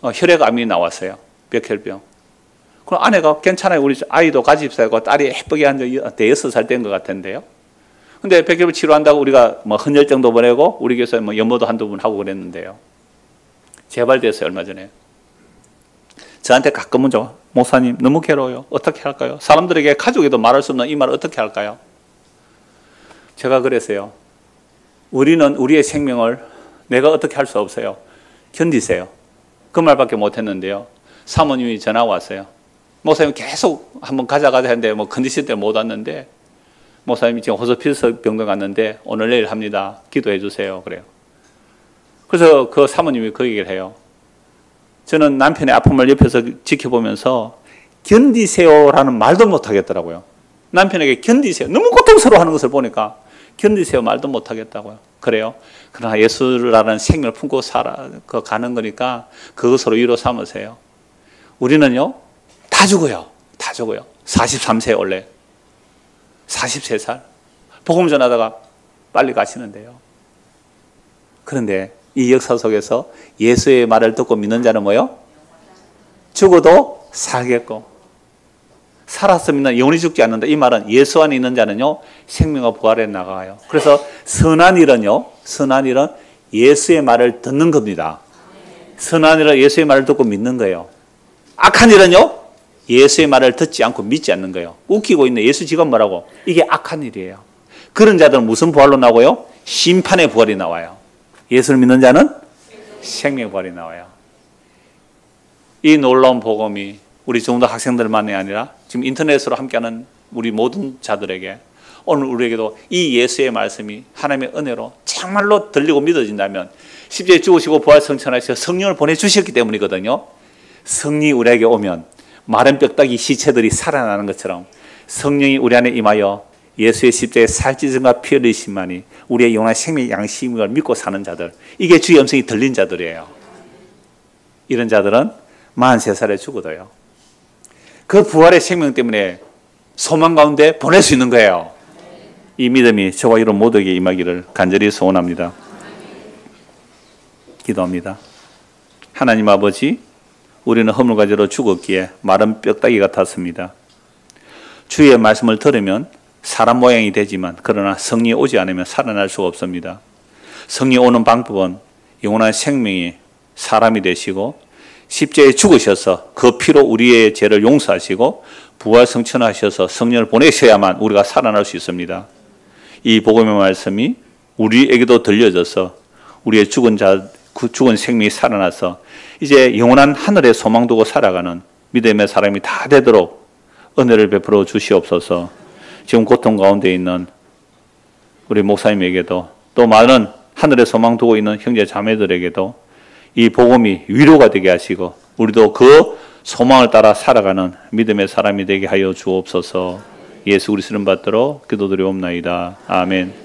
혈액암이 나왔어요. 벽혈병. 그럼 아내가 괜찮아요. 우리 아이도 가집사고 딸이 예쁘게 한 6살 된 것 같은데요. 근데 벽혈병 치료한다고 우리가 뭐 헌혈증도 보내고 우리 교회에서 뭐 연모도 한두 번 하고 그랬는데요. 재발됐어요. 얼마 전에. 저한테 가끔 문자 목사님 너무 괴로워요. 어떻게 할까요? 사람들에게 가족에도 말할 수 없는 이 말을 어떻게 할까요? 제가 그랬어요. 우리는 우리의 생명을 내가 어떻게 할 수 없어요. 견디세요. 그 말밖에 못했는데요. 사모님이 전화 왔어요. 목사님 계속 한번 가자 했는데 뭐 컨디션 때문에 못 왔는데 목사님이 지금 호스피스 병동 갔는데 오늘 내일 합니다. 기도해 주세요. 그래요. 그래서 그 사모님이 그 얘기를 해요. 저는 남편의 아픔을 옆에서 지켜보면서 견디세요라는 말도 못 하겠더라고요. 남편에게 견디세요. 너무 고통스러워하는 것을 보니까 견디세요 말도 못 하겠다고요. 그래요. 그러나 예수라는 생명을 품고 가는 거니까 그것으로 위로 삼으세요. 우리는요 다 죽어요. 다 죽어요. 43세 원래 43살 복음 전하다가 빨리 가시는데요. 그런데 이 역사 속에서 예수의 말을 듣고 믿는 자는 뭐요? 죽어도 살겠고 살았으면 영원히 죽지 않는다. 이 말은 예수 안에 있는 자는요 생명과 부활에 나가요. 그래서 선한 일은요, 선한 일은 예수의 말을 듣는 겁니다. 선한 일은 예수의 말을 듣고 믿는 거예요. 악한 일은요 예수의 말을 듣지 않고 믿지 않는 거예요. 웃기고 있네. 예수 지금 뭐라고? 이게 악한 일이에요. 그런 자들은 무슨 부활로 나오고요? 심판의 부활이 나와요. 예수를 믿는 자는 생명의 부활이 나와요. 이 놀라운 복음이 우리 중도 학생들만이 아니라 지금 인터넷으로 함께하는 우리 모든 자들에게 오늘 우리에게도 이 예수의 말씀이 하나님의 은혜로 정말로 들리고 믿어진다면 십자가에 죽으시고 부활 성천하셔서 성령을 보내주셨기 때문이거든요. 성령이 우리에게 오면 마른 뼈다귀 시체들이 살아나는 것처럼 성령이 우리 안에 임하여 예수의 십자가의 살찌짐과 피 흘리심만이 우리의 영원한 생명의 양심을 믿고 사는 자들, 이게 주의 음성이 들린 자들이에요. 이런 자들은 43살에 죽어도요 그 부활의 생명 때문에 소망 가운데 보낼 수 있는 거예요. 이 믿음이 저와 여러분 모두에게 임하기를 간절히 소원합니다. 기도합니다. 하나님 아버지, 우리는 허물가지로 죽었기에 마른 뼈다귀 같았습니다. 주의 말씀을 들으면 사람 모양이 되지만 그러나 성령이 오지 않으면 살아날 수가 없습니다. 성령이 오는 방법은 영원한 생명이 사람이 되시고 십자가에 죽으셔서 그 피로 우리의 죄를 용서하시고 부활 성천하셔서 성령을 보내셔야만 우리가 살아날 수 있습니다. 이 복음의 말씀이 우리에게도 들려져서 우리의 죽은 생명이 살아나서 이제 영원한 하늘에 소망 두고 살아가는 믿음의 사람이 다 되도록 은혜를 베풀어 주시옵소서. 지금 고통 가운데 있는 우리 목사님에게도 또 많은 하늘에 소망 두고 있는 형제 자매들에게도 이 복음이 위로가 되게 하시고 우리도 그 소망을 따라 살아가는 믿음의 사람이 되게 하여 주옵소서. 예수 그리스도를 받들어 기도드리옵나이다. 아멘.